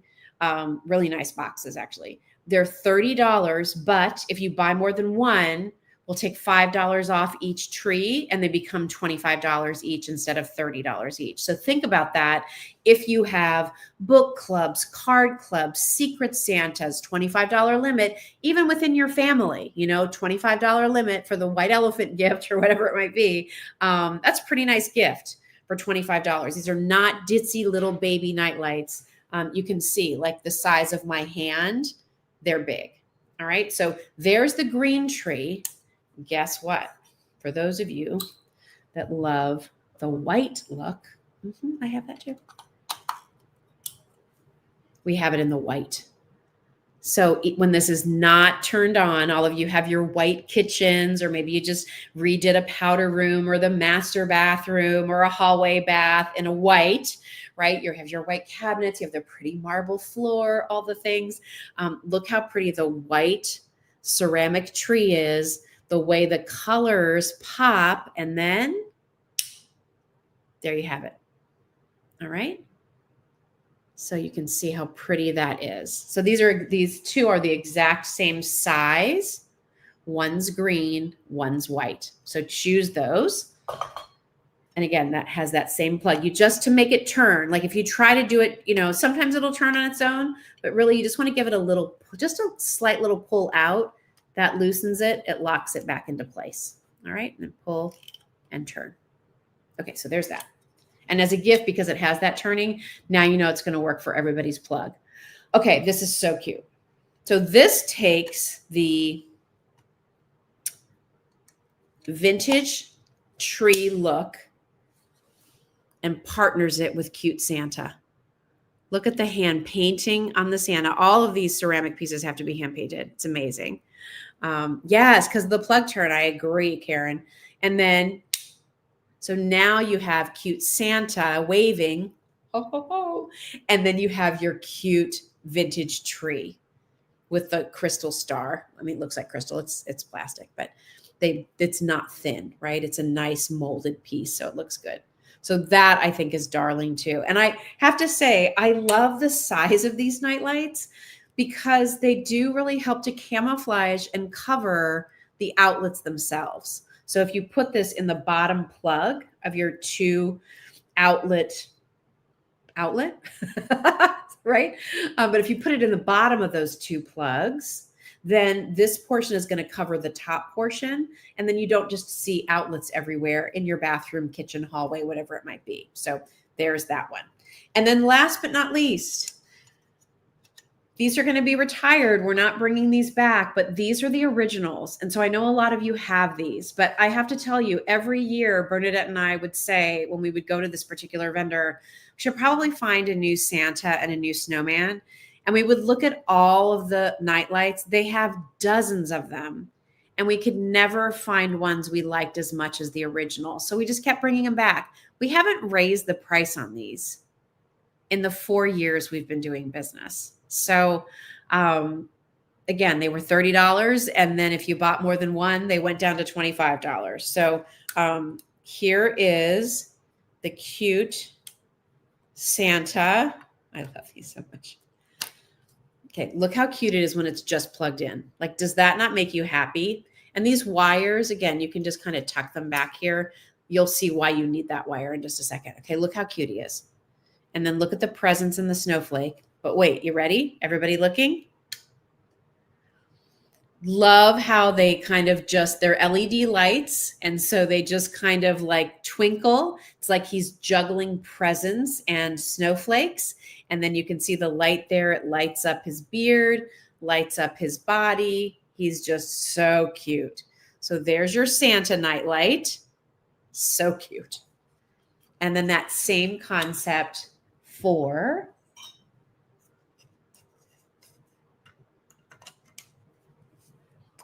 Really nice boxes, actually. They're $30, but if you buy more than one, we'll take $5 off each tree and they become $25 each instead of $30 each. So think about that. If you have book clubs, card clubs, secret Santas, $25 limit, even within your family, $25 limit for the white elephant gift or whatever it might be. That's a pretty nice gift for $25. These are not ditzy little baby night lights. You can see like the size of my hand, they're big. All right. So there's the green tree. Guess what? For those of you that love the white look, I have that too. We have it in the white. So when this is not turned on, all of you have your white kitchens, or maybe you just redid a powder room or the master bathroom or a hallway bath in a white, right? You have your white cabinets, you have the pretty marble floor, all the things. Look how pretty the white ceramic tree is. The way the colors pop, and then there you have it. All right. So you can see how pretty that is. So these two are the exact same size. One's green, one's white. So choose those. And again, that has that same plug. You just to make it turn, like if you try to do it, sometimes it'll turn on its own, but really you just want to give it a little, just a slight little pull out that loosens it. It locks it back into place. All right. And then pull and turn. Okay. So there's that. And as a gift, because it has that turning, now you know it's going to work for everybody's plug. Okay. This is so cute. So this takes the vintage tree look and partners it with cute Santa. Look at the hand painting on the Santa. All of these ceramic pieces have to be hand painted. It's amazing. Yes, because the plug turn, I agree, Karen. And then, so now you have cute Santa waving. Ho, ho, ho. And then you have your cute vintage tree with the crystal star. I mean, it looks like crystal. It's plastic, but it's not thin, right? It's a nice molded piece, so it looks good. So that I think is darling too. And I have to say, I love the size of these night lights because they do really help to camouflage and cover the outlets themselves. So if you put this in the bottom plug of your 2 outlet, right? But if you put it in the bottom of those 2 plugs, then this portion is going to cover the top portion. And then you don't just see outlets everywhere in your bathroom, kitchen, hallway, whatever it might be. So there's that one. And then last but not least, these are going to be retired. We're not bringing these back, but these are the originals. And so I know a lot of you have these, but I have to tell you, every year, Bernadette and I would say when we would go to this particular vendor, we should probably find a new Santa and a new snowman. And we would look at all of the night lights. They have dozens of them. And we could never find ones we liked as much as the original. So we just kept bringing them back. We haven't raised the price on these in the 4 years we've been doing business. So again, they were $30. And then if you bought more than one, they went down to $25. So here is the cute Santa. I love these so much. Okay, look how cute it is when it's just plugged in. Like, does that not make you happy? And these wires, again, you can just kind of tuck them back here. You'll see why you need that wire in just a second. Okay, look how cute he is. And then look at the presents in the snowflake. But wait, you ready? Everybody looking? Love how they kind of they're LED lights. And so they just kind of like twinkle. It's like he's juggling presents and snowflakes. And then you can see the light there. It lights up his beard, lights up his body. He's just so cute. So there's your Santa night light. So cute. And then that same concept for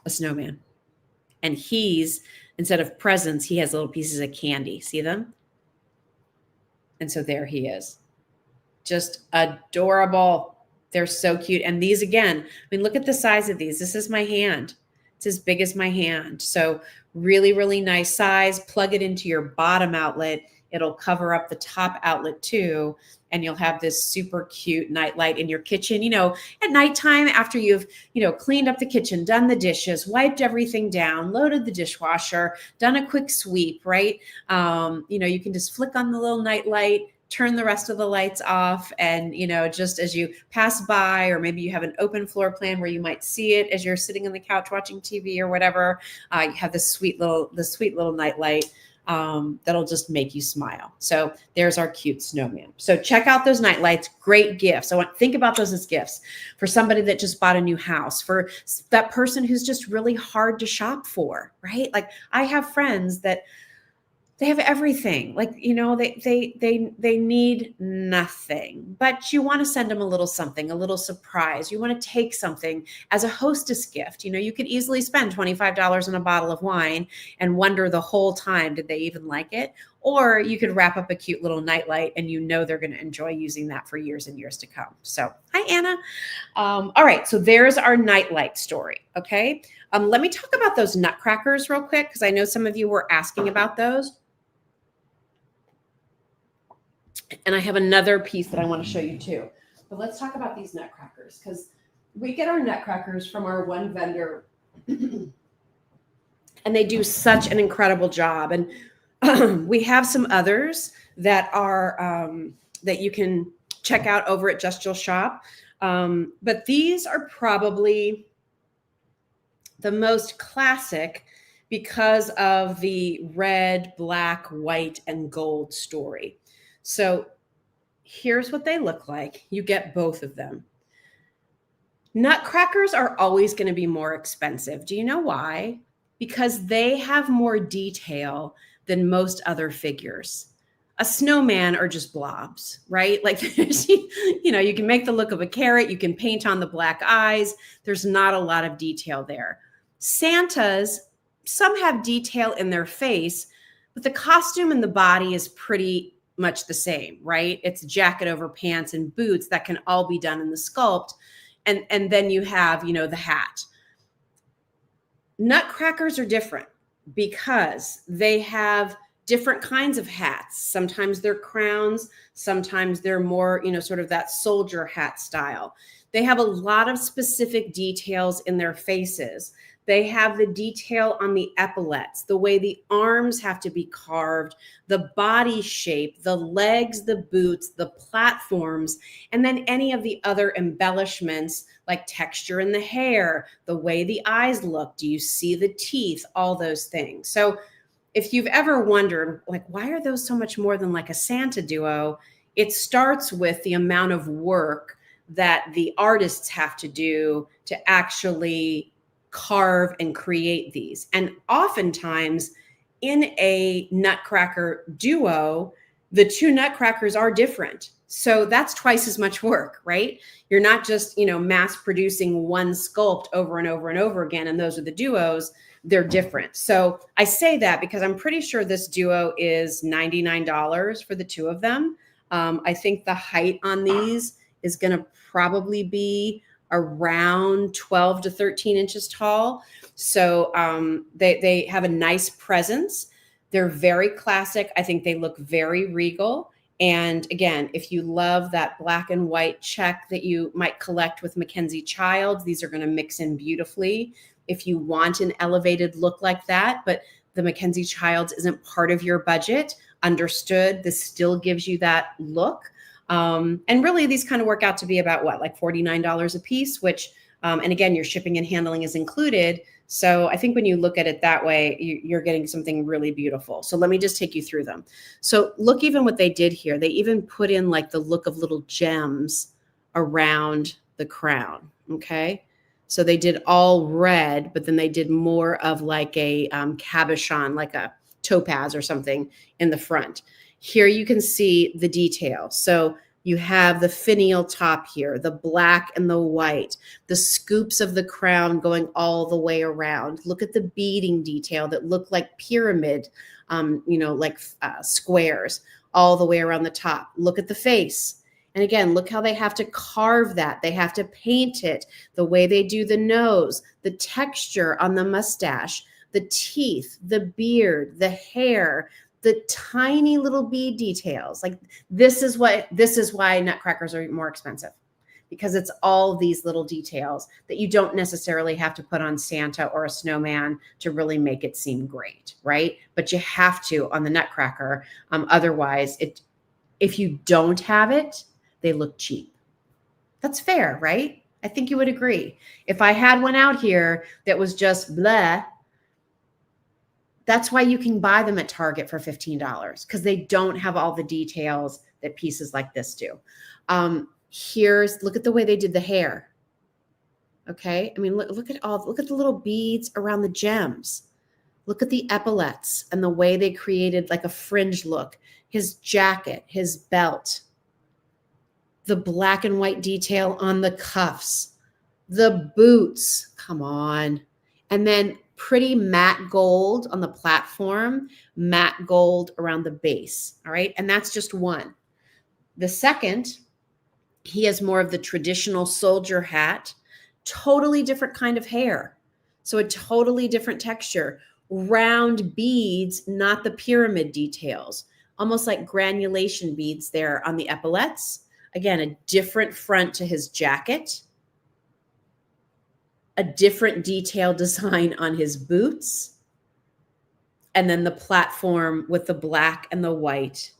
a snowman. And he's, instead of presents, he has little pieces of candy. See them? And so there he is. Just adorable. They're so cute. And these, again, I mean, look at the size of these. This is my hand. It's as big as my hand. So really, really nice size. Plug it into your bottom outlet. It'll cover up the top outlet too. And you'll have this super cute nightlight in your kitchen, at nighttime after you've, cleaned up the kitchen, done the dishes, wiped everything down, loaded the dishwasher, done a quick sweep, right? You can just flick on the little nightlight, turn the rest of the lights off. And, just as you pass by, or maybe you have an open floor plan where you might see it as you're sitting on the couch watching TV or whatever, you have this sweet little nightlight. That'll just make you smile. So there's our cute snowman. So check out those night lights. Great gifts. Think about those as gifts for somebody that just bought a new house, for that person who's just really hard to shop for, right? Like I have friends that they have everything. Like, they need nothing, but you want to send them a little something, a little surprise. You want to take something as a hostess gift. You could easily spend $25 on a bottle of wine and wonder the whole time, did they even like it? Or you could wrap up a cute little nightlight and they're going to enjoy using that for years and years to come. So, hi, Anna. All right. So there's our nightlight story. Okay. Let me talk about those nutcrackers real quick, because I know some of you were asking about those. And I have another piece that I want to show you too. But let's talk about these nutcrackers, because we get our nutcrackers from our one vendor and they do such an incredible job. And We have some others that are that you can check out over at Just Jill Shop. But these are probably the most classic because of the red, black, white, and gold story. So here's what they look like. You get both of them. Nutcrackers are always going to be more expensive. Do you know why? Because they have more detail than most other figures. A snowman are just blobs, right? Like, you can make the look of a carrot, you can paint on the black eyes. There's not a lot of detail there. Santas, some have detail in their face, but the costume and the body is pretty much the same, right? It's jacket over pants and boots that can all be done in the sculpt. And then you have, the hat. Nutcrackers are different because they have different kinds of hats. Sometimes they're crowns, sometimes they're more, sort of that soldier hat style. They have a lot of specific details in their faces. They have the detail on the epaulets, the way the arms have to be carved, the body shape, the legs, the boots, the platforms, and then any of the other embellishments like texture in the hair, the way the eyes look. Do you see the teeth? All those things. So if you've ever wondered, like, why are those so much more than like a Santa duo? It starts with the amount of work that the artists have to do to actually carve and create these. And oftentimes in a Nutcracker duo, the two Nutcrackers are different. So that's twice as much work, right? You're not just, mass producing one sculpt over and over and over again. And those are the duos. They're different. So I say that because I'm pretty sure this duo is $99 for the two of them. I think the height on these is going to probably be around 12 to 13 inches tall. So they have a nice presence. They're very classic. I think they look very regal. And again, if you love that black and white check that you might collect with Mackenzie Childs, these are going to mix in beautifully. If you want an elevated look like that, but the Mackenzie Childs isn't part of your budget, understood. This still gives you that look. And really these kind of work out to be about what, like $49 a piece, which, and again, your shipping and handling is included. So I think when you look at it that way, you're getting something really beautiful. So let me just take you through them. So look, even what they did here, they even put in like the look of little gems around the crown. Okay. So they did all red, but then they did more of like a cabochon, like a topaz or something in the front. Here you can see the detail. So you have the finial top here, the black and the white, the scoops of the crown going all the way around. Look at the beading detail that look like pyramid, like squares all the way around the top. Look at the face. And again, look how they have to carve that. They have to paint it, the way they do the nose, the texture on the mustache, the teeth, the beard, the hair, the tiny little bead details. Like this is why Nutcrackers are more expensive, because it's all these little details that you don't necessarily have to put on Santa or a snowman to really make it seem great, right? But you have to on the Nutcracker. Otherwise, if you don't have it, they look cheap. That's fair, right? I think you would agree. If I had one out here that was just blah, that's why you can buy them at Target for $15, because they don't have all the details that pieces like this do. Look at the way they did the hair. Okay. I mean, look at the little beads around the gems. Look at the epaulets and the way they created like a fringe look, his jacket, his belt, the black and white detail on the cuffs, the boots, come on. And then pretty matte gold on the platform, matte gold around the base. All right. And that's just one. The second, he has more of the traditional soldier hat, totally different kind of hair. So a totally different texture, round beads, not the pyramid details, almost like granulation beads there on the epaulets. Again, a different front to his jacket, a different detail design on his boots, And then the platform with the black and the white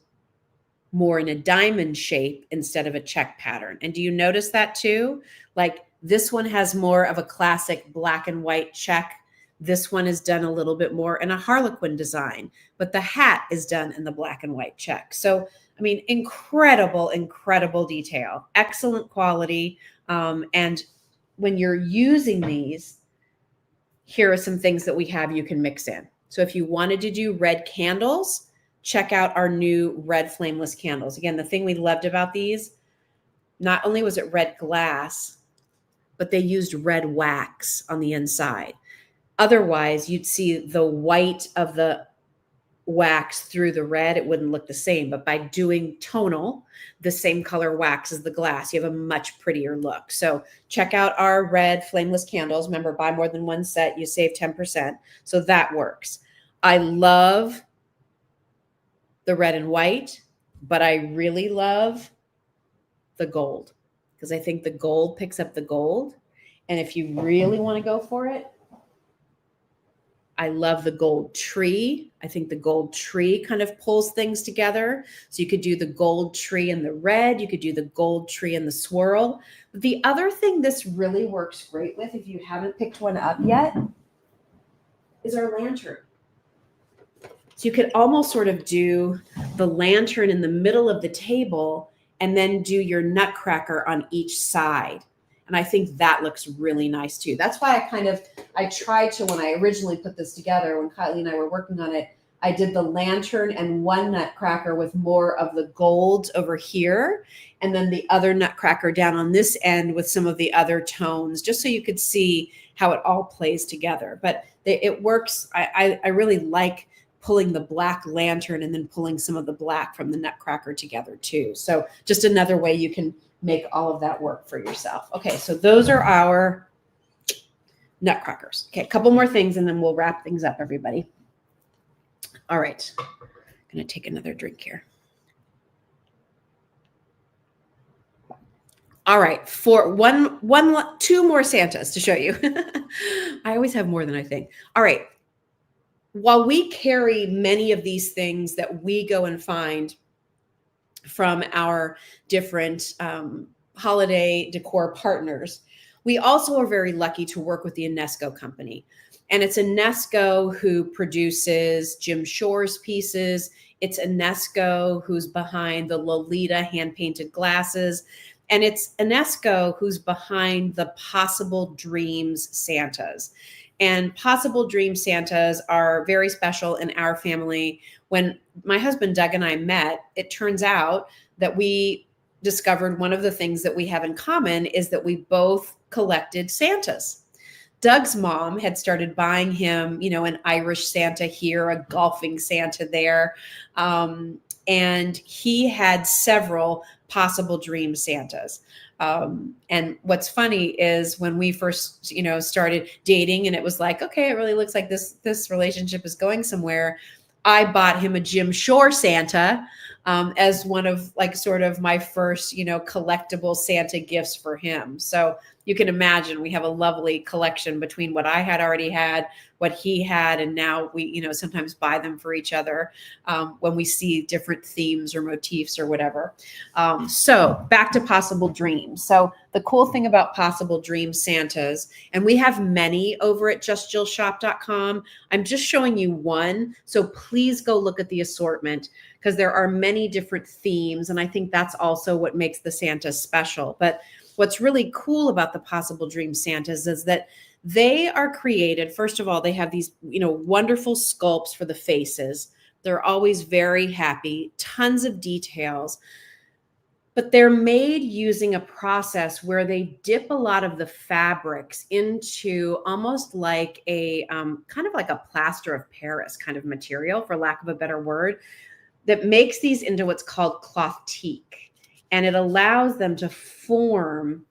more in a diamond shape instead of a check pattern. And do you notice that too? Like this one has more of a classic black and white check. This one is done a little bit more in a Harlequin design, but the hat is done in the black and white check. So, I mean, incredible, incredible detail, excellent quality. And when you're using these, here are some things that we have you can mix in. So if you wanted to do red candles, check out our new red flameless candles. Again, the thing we loved about these, not only was it red glass, but they used red wax on the inside. Otherwise, you'd see the white of the wax through the red. It wouldn't look the same. But by doing tonal, the same color wax as the glass, you have a much prettier look. So check out our red flameless candles. Remember, buy more than one set, you save 10%. So that works. I love the red and white, but I really love the gold because I think the gold picks up the gold. And if you really want to go for it, I love the gold tree. I think the gold tree kind of pulls things together. So you could do the gold tree and the red. You could do the gold tree and the swirl. But the other thing this really works great with, if you haven't picked one up yet, is our lantern. So you could almost sort of do the lantern in the middle of the table and then do your nutcracker on each side. And I think that looks really nice too. That's why I tried to, when I originally put this together, when Kylie and I were working on it, I did the lantern and one nutcracker with more of the gold over here, and then the other nutcracker down on this end with some of the other tones, just so you could see how it all plays together. But it works. I really like pulling the black lantern and then pulling some of the black from the nutcracker together too. So just another way you can make all of that work for yourself. Okay, so those are our nutcrackers. Okay, a couple more things and then we'll wrap things up, everybody. All right, I'm gonna take another drink here. All right, for two more Santas to show you. I always have more than I think. All right, while we carry many of these things that we go and find from our different holiday decor partners, we also are very lucky to work with the UNESCO company. And it's UNESCO who produces Jim Shore's pieces. It's UNESCO who's behind the Lolita hand-painted glasses. And it's UNESCO who's behind the Possible Dreams Santas. And Possible Dream Santas are very special in our family. When my husband Doug and I met, it turns out that we discovered one of the things that we have in common is that we both collected Santas. Doug's mom had started buying him, an Irish Santa here, a golfing Santa there. And he had several Possible Dream Santas. And what's funny is when we first, started dating and it was like, okay, it really looks like this relationship is going somewhere. I bought him a Jim Shore Santa as one of sort of my first, collectible Santa gifts for him. So you can imagine we have a lovely collection between what I had already had, what he had, and now we, sometimes buy them for each other when we see different themes or motifs or whatever. So back to Possible Dreams. So the cool thing about Possible Dream Santas, and we have many over at justjillshop.com. I'm just showing you one. So please go look at the assortment because there are many different themes. And I think that's also what makes the Santa special. But what's really cool about the Possible Dream Santas is that they are created. First of all, they have these, wonderful sculpts for the faces. They're always very happy, tons of details, but they're made using a process where they dip a lot of the fabrics into almost like a kind of like a plaster of Paris kind of material, for lack of a better word, that makes these into what's called cloth teak. And it allows them to form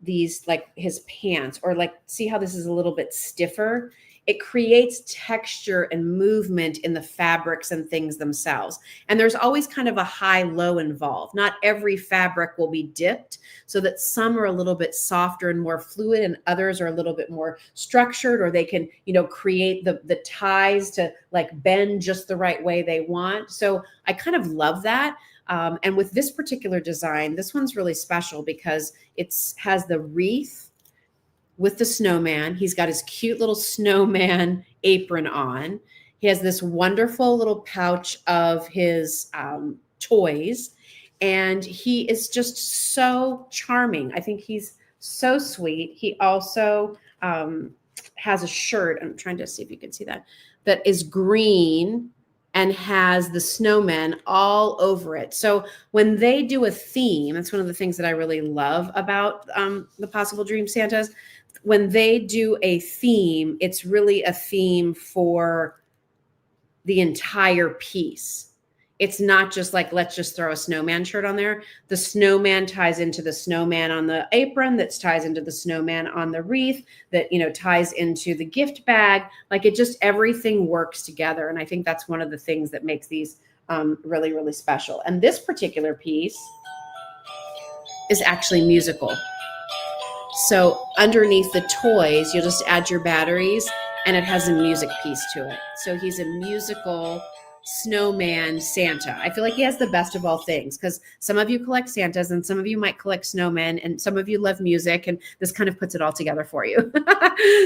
these, like his pants, or like, see how this is a little bit stiffer? It creates texture and movement in the fabrics and things themselves. And there's always kind of a high low involved. Not every fabric will be dipped, so that some are a little bit softer and more fluid, and others are a little bit more structured, or they can, create the ties to like bend just the right way they want. So I kind of love that. And with this particular design, this one's really special because it's has the wreath with the snowman. He's got his cute little snowman apron on. He has this wonderful little pouch of his toys, and he is just so charming. I think he's so sweet. He also has a shirt. I'm trying to see if you can see that is green and has the snowmen all over it. So when they do a theme, that's one of the things that I really love about the Possible Dream Santas. When they do a theme, it's really a theme for the entire piece. It's not just like, let's just throw a snowman shirt on there. The snowman ties into the snowman on the apron, that ties into the snowman on the wreath, that, ties into the gift bag. Like, it just, everything works together. And I think that's one of the things that makes these really, really special. And this particular piece is actually musical. So underneath the toys, you'll just add your batteries, and it has a music piece to it. So he's a musical snowman Santa. I feel like he has the best of all things, because some of you collect Santas and some of you might collect snowmen, and some of you love music, and this kind of puts it all together for you.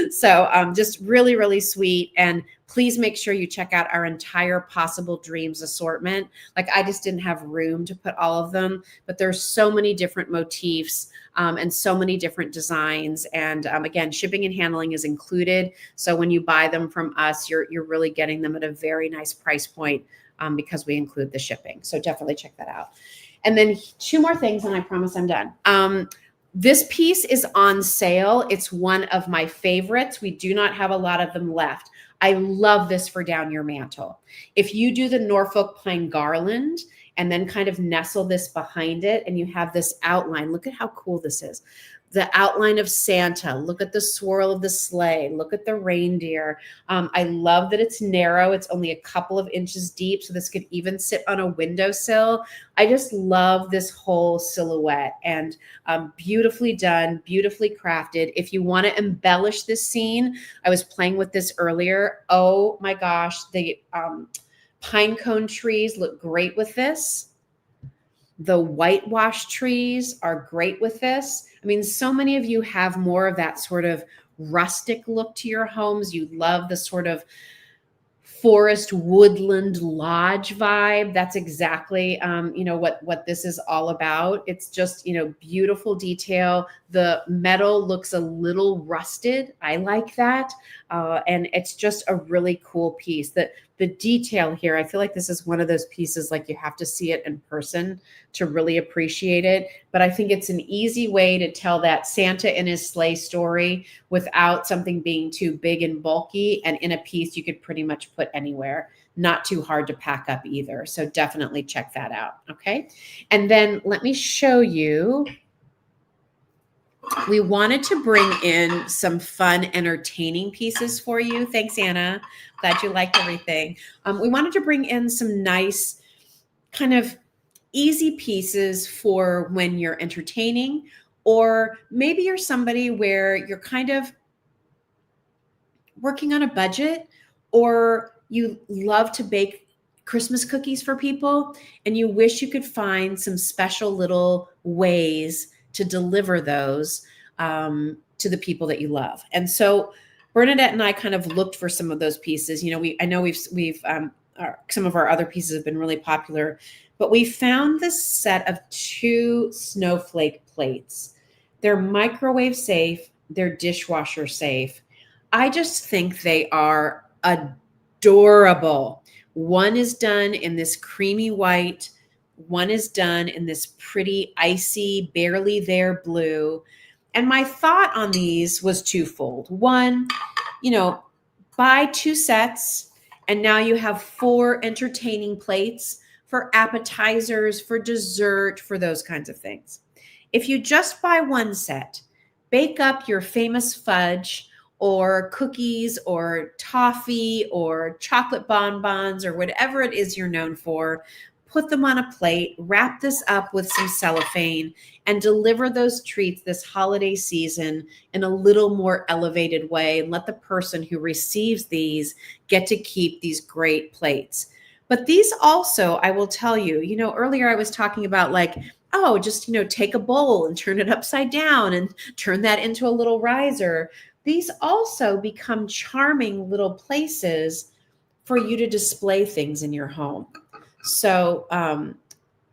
So just really, really sweet. And please make sure you check out our entire Possible Dreams assortment. Like, I just didn't have room to put all of them, but there's so many different motifs and so many different designs. And again, shipping and handling is included. So when you buy them from us, you're really getting them at a very nice price point because we include the shipping. So definitely check that out. And then 2 more things, and I promise I'm done. This piece is on sale. It's one of my favorites. We do not have a lot of them left. I love this for down your mantle. If you do the Norfolk pine garland and then kind of nestle this behind it, and you have this outline, look at how cool this is. The outline of Santa, look at the swirl of the sleigh, look at the reindeer. I love that it's narrow. It's only a couple of inches deep, so this could even sit on a windowsill. I just love this whole silhouette, and beautifully done, beautifully crafted. If you want to embellish this scene, I was playing with this earlier. Oh my gosh, the pine cone trees look great with this. The whitewash trees are great with this. I mean, so many of you have more of that sort of rustic look to your homes. You love the sort of forest woodland lodge vibe. That's exactly what this is all about. It's just beautiful detail. The metal looks a little rusted. I like that. And it's just a really cool piece. That the detail here, I feel like this is one of those pieces, like, you have to see it in person to really appreciate it. But I think it's an easy way to tell that Santa and his sleigh story without something being too big and bulky, and in a piece you could pretty much put anywhere. Not too hard to pack up either. So definitely check that out. Okay. And then let me show you. We wanted to bring in some fun, entertaining pieces for you. Thanks, Anna. Glad you liked everything. We wanted to bring in some nice, kind of easy pieces for when you're entertaining, or maybe you're somebody where you're kind of working on a budget, or you love to bake Christmas cookies for people, and you wish you could find some special little ways to deliver those to the people that you love. And so Bernadette and I kind of looked for some of those pieces. I know we've some of our other pieces have been really popular, but we found this set of 2 snowflake plates. They're microwave safe. They're dishwasher safe. I just think they are adorable. One is done in this creamy white. One is done in this pretty icy, barely there blue. And my thought on these was twofold. One, buy 2 sets, and now you have 4 entertaining plates for appetizers, for dessert, for those kinds of things. If you just buy 1 set, bake up your famous fudge or cookies or toffee or chocolate bonbons or whatever it is you're known for. Put them on a plate, wrap this up with some cellophane, and deliver those treats this holiday season in a little more elevated way. And let the person who receives these get to keep these great plates. But these also, I will tell you, earlier I was talking about like, oh, just, take a bowl and turn it upside down and turn that into a little riser. These also become charming little places for you to display things in your home. So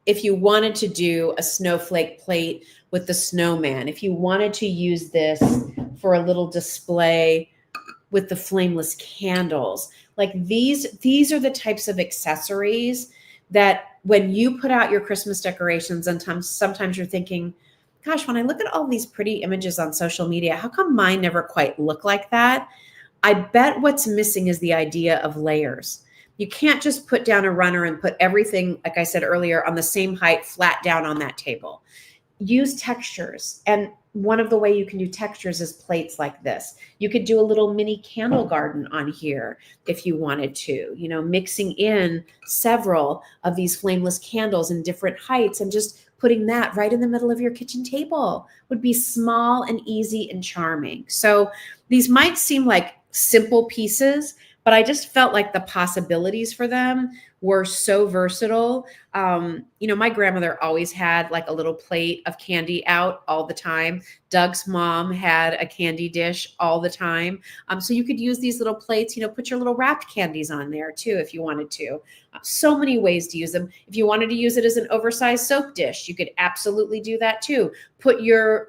if you wanted to do a snowflake plate with the snowman, if you wanted to use this for a little display with the flameless candles, like these are the types of accessories that when you put out your Christmas decorations, and sometimes you're thinking, gosh, when I look at all these pretty images on social media, how come mine never quite look like that? I bet what's missing is the idea of layers. You can't just put down a runner and put everything, like I said earlier, on the same height, flat down on that table. Use textures. And one of the way you can do textures is plates like this. You could do a little mini candle garden on here if you wanted to, mixing in several of these flameless candles in different heights and just putting that right in the middle of your kitchen table would be small and easy and charming. So these might seem like simple pieces, but I just felt like the possibilities for them were so versatile. My grandmother always had like a little plate of candy out all the time. Doug's mom had a candy dish all the time. So you could use these little plates, put your little wrapped candies on there too, if you wanted to. So many ways to use them. If you wanted to use it as an oversized soap dish, you could absolutely do that too. Put your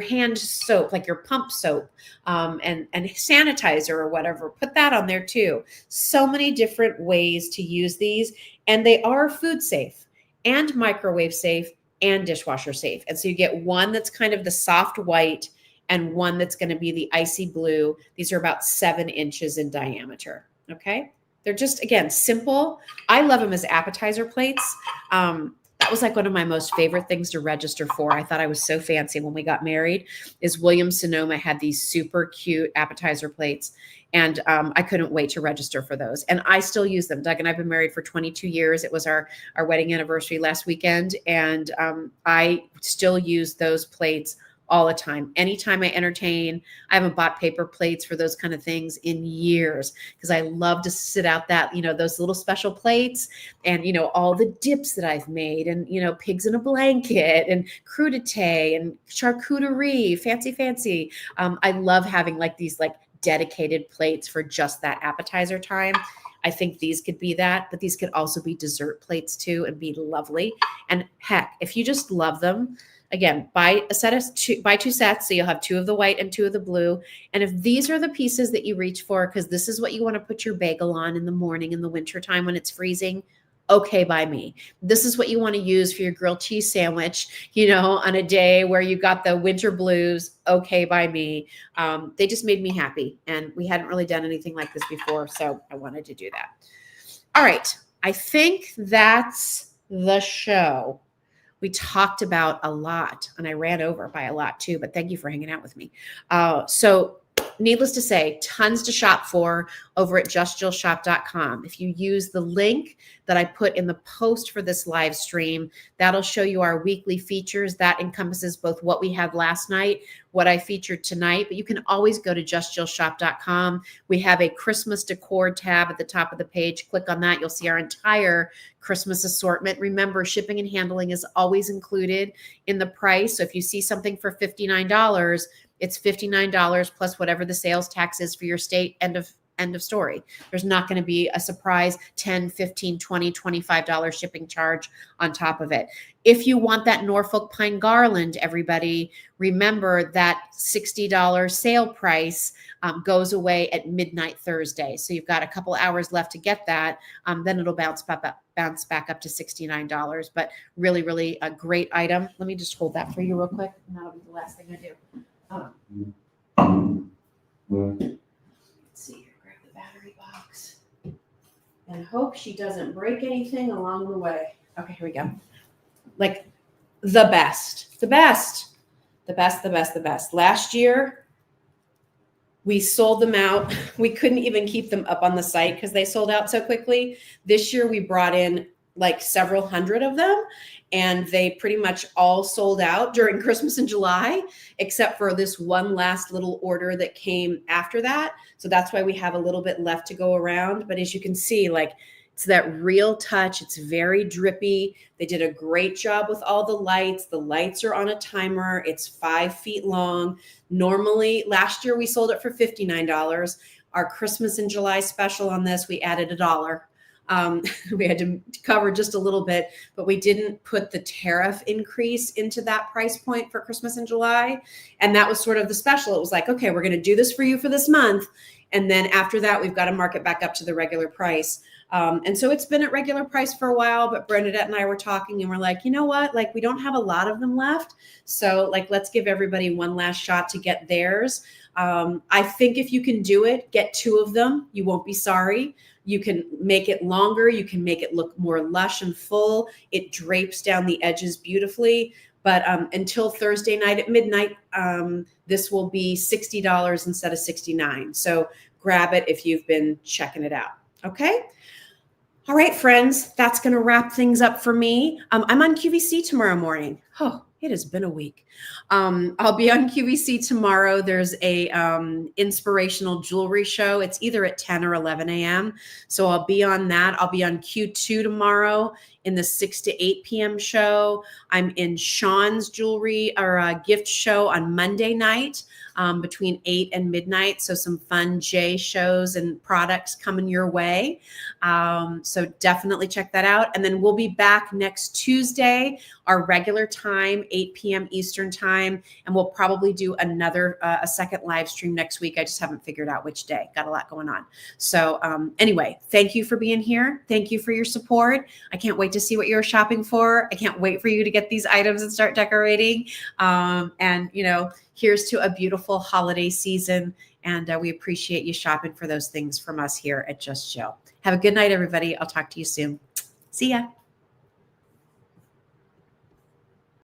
hand soap, like your pump soap, and sanitizer or whatever, put that on there too. So many different ways to use these, and they are food safe and microwave safe and dishwasher safe. And so you get one that's kind of the soft white and one that's going to be the icy blue. These are about 7 inches in diameter. Okay. They're just, again, simple. I love them as appetizer plates. That was like one of my most favorite things to register for. I thought I was so fancy when we got married, is Williams-Sonoma had these super cute appetizer plates. And I couldn't wait to register for those. And I still use them. Doug and I have been married for 22 years. It was our wedding anniversary last weekend. And I still use those plates all the time. Anytime I entertain, I haven't bought paper plates for those kind of things in years because I love to sit out that, those little special plates and, all the dips that I've made and, pigs in a blanket and crudité and charcuterie, fancy. I love having like these like dedicated plates for just that appetizer time. I think these could be that, but these could also be dessert plates too and be lovely. And heck, if you just love them, again, buy 2 sets. So you'll have 2 of the white and 2 of the blue. And if these are the pieces that you reach for, because this is what you want to put your bagel on in the morning in the wintertime when it's freezing, okay by me. This is what you want to use for your grilled cheese sandwich, on a day where you got the winter blues, okay by me. They just made me happy. And we hadn't really done anything like this before. So I wanted to do that. All right. I think that's the show. We talked about a lot, and I ran over by a lot too, but thank you for hanging out with me. So needless to say, tons to shop for over at justjillshop.com. If you use the link that I put in the post for this live stream, that'll show you our weekly features. That encompasses both what we had last night, what I featured tonight, but you can always go to justjillshop.com. We have a Christmas decor tab at the top of the page. Click on that. You'll see our entire Christmas assortment. Remember, shipping and handling is always included in the price. So if you see something for $59, it's $59 plus whatever the sales tax is for your state. End of story. There's not going to be a surprise $10, $15, $20, $25 shipping charge on top of it. If you want that Norfolk pine garland, everybody, remember that $60 sale price goes away at midnight Thursday. So you've got a couple hours left to get that. Then it'll bounce back up to $69. But really, really a great item. Let me just hold that for you real quick, and that'll be the last thing I do. Let's see here, grab the battery box and hope she doesn't break anything along the way. Okay, here we go. Like the best. The best, the best, the best. Last year, we sold them out. We couldn't even keep them up on the site because they sold out so quickly. This year, we brought in like several hundred of them, and they pretty much all sold out during Christmas in July, except for this one last little order that came after that. So that's why we have a little bit left to go around. But as you can see, like, it's that real touch. It's very drippy. They did a great job with all the lights. The lights are on a timer. It's 5 feet long. Normally, last year we sold it for $59. Our Christmas in July special on this, we added $1. We had to cover just a little bit, but we didn't put the tariff increase into that price point for Christmas in July. And that was sort of the special. It was like, okay, we're going to do this for you for this month. And then after that, we've got to mark it back up to the regular price. And so it's been at regular price for a while, but Bernadette and I were talking and we're like, you know what? Like, we don't have a lot of them left. So like, let's give everybody one last shot to get theirs. I think if you can do it, get 2 of them. You won't be sorry. You can make it longer. You can make it look more lush and full. It drapes down the edges beautifully. But until Thursday night at midnight, this will be $60 instead of $69. So grab it if you've been checking it out. Okay. All right, friends, that's going to wrap things up for me. I'm on QVC tomorrow morning. Oh, it has been a week. I'll be on QVC tomorrow. There's a inspirational jewelry show. It's either at 10 or 11 a.m. So I'll be on that. I'll be on Q2 tomorrow in the 6 to 8 p.m. show. I'm in Sean's jewelry or gift show on Monday night between 8 and midnight. So some fun J shows and products coming your way. So definitely check that out. And then we'll be back next Tuesday, our regular time, 8 p.m. Eastern time. And we'll probably do another, a second live stream next week. I just haven't figured out which day. Got a lot going on. So anyway, thank you for being here. Thank you for your support. I can't wait to see what you're shopping for. I can't wait for you to get these items and start decorating. And, you know, here's to a beautiful holiday season. And we appreciate you shopping for those things from us here at Just Jill. Have a good night, everybody. I'll talk to you soon. See ya.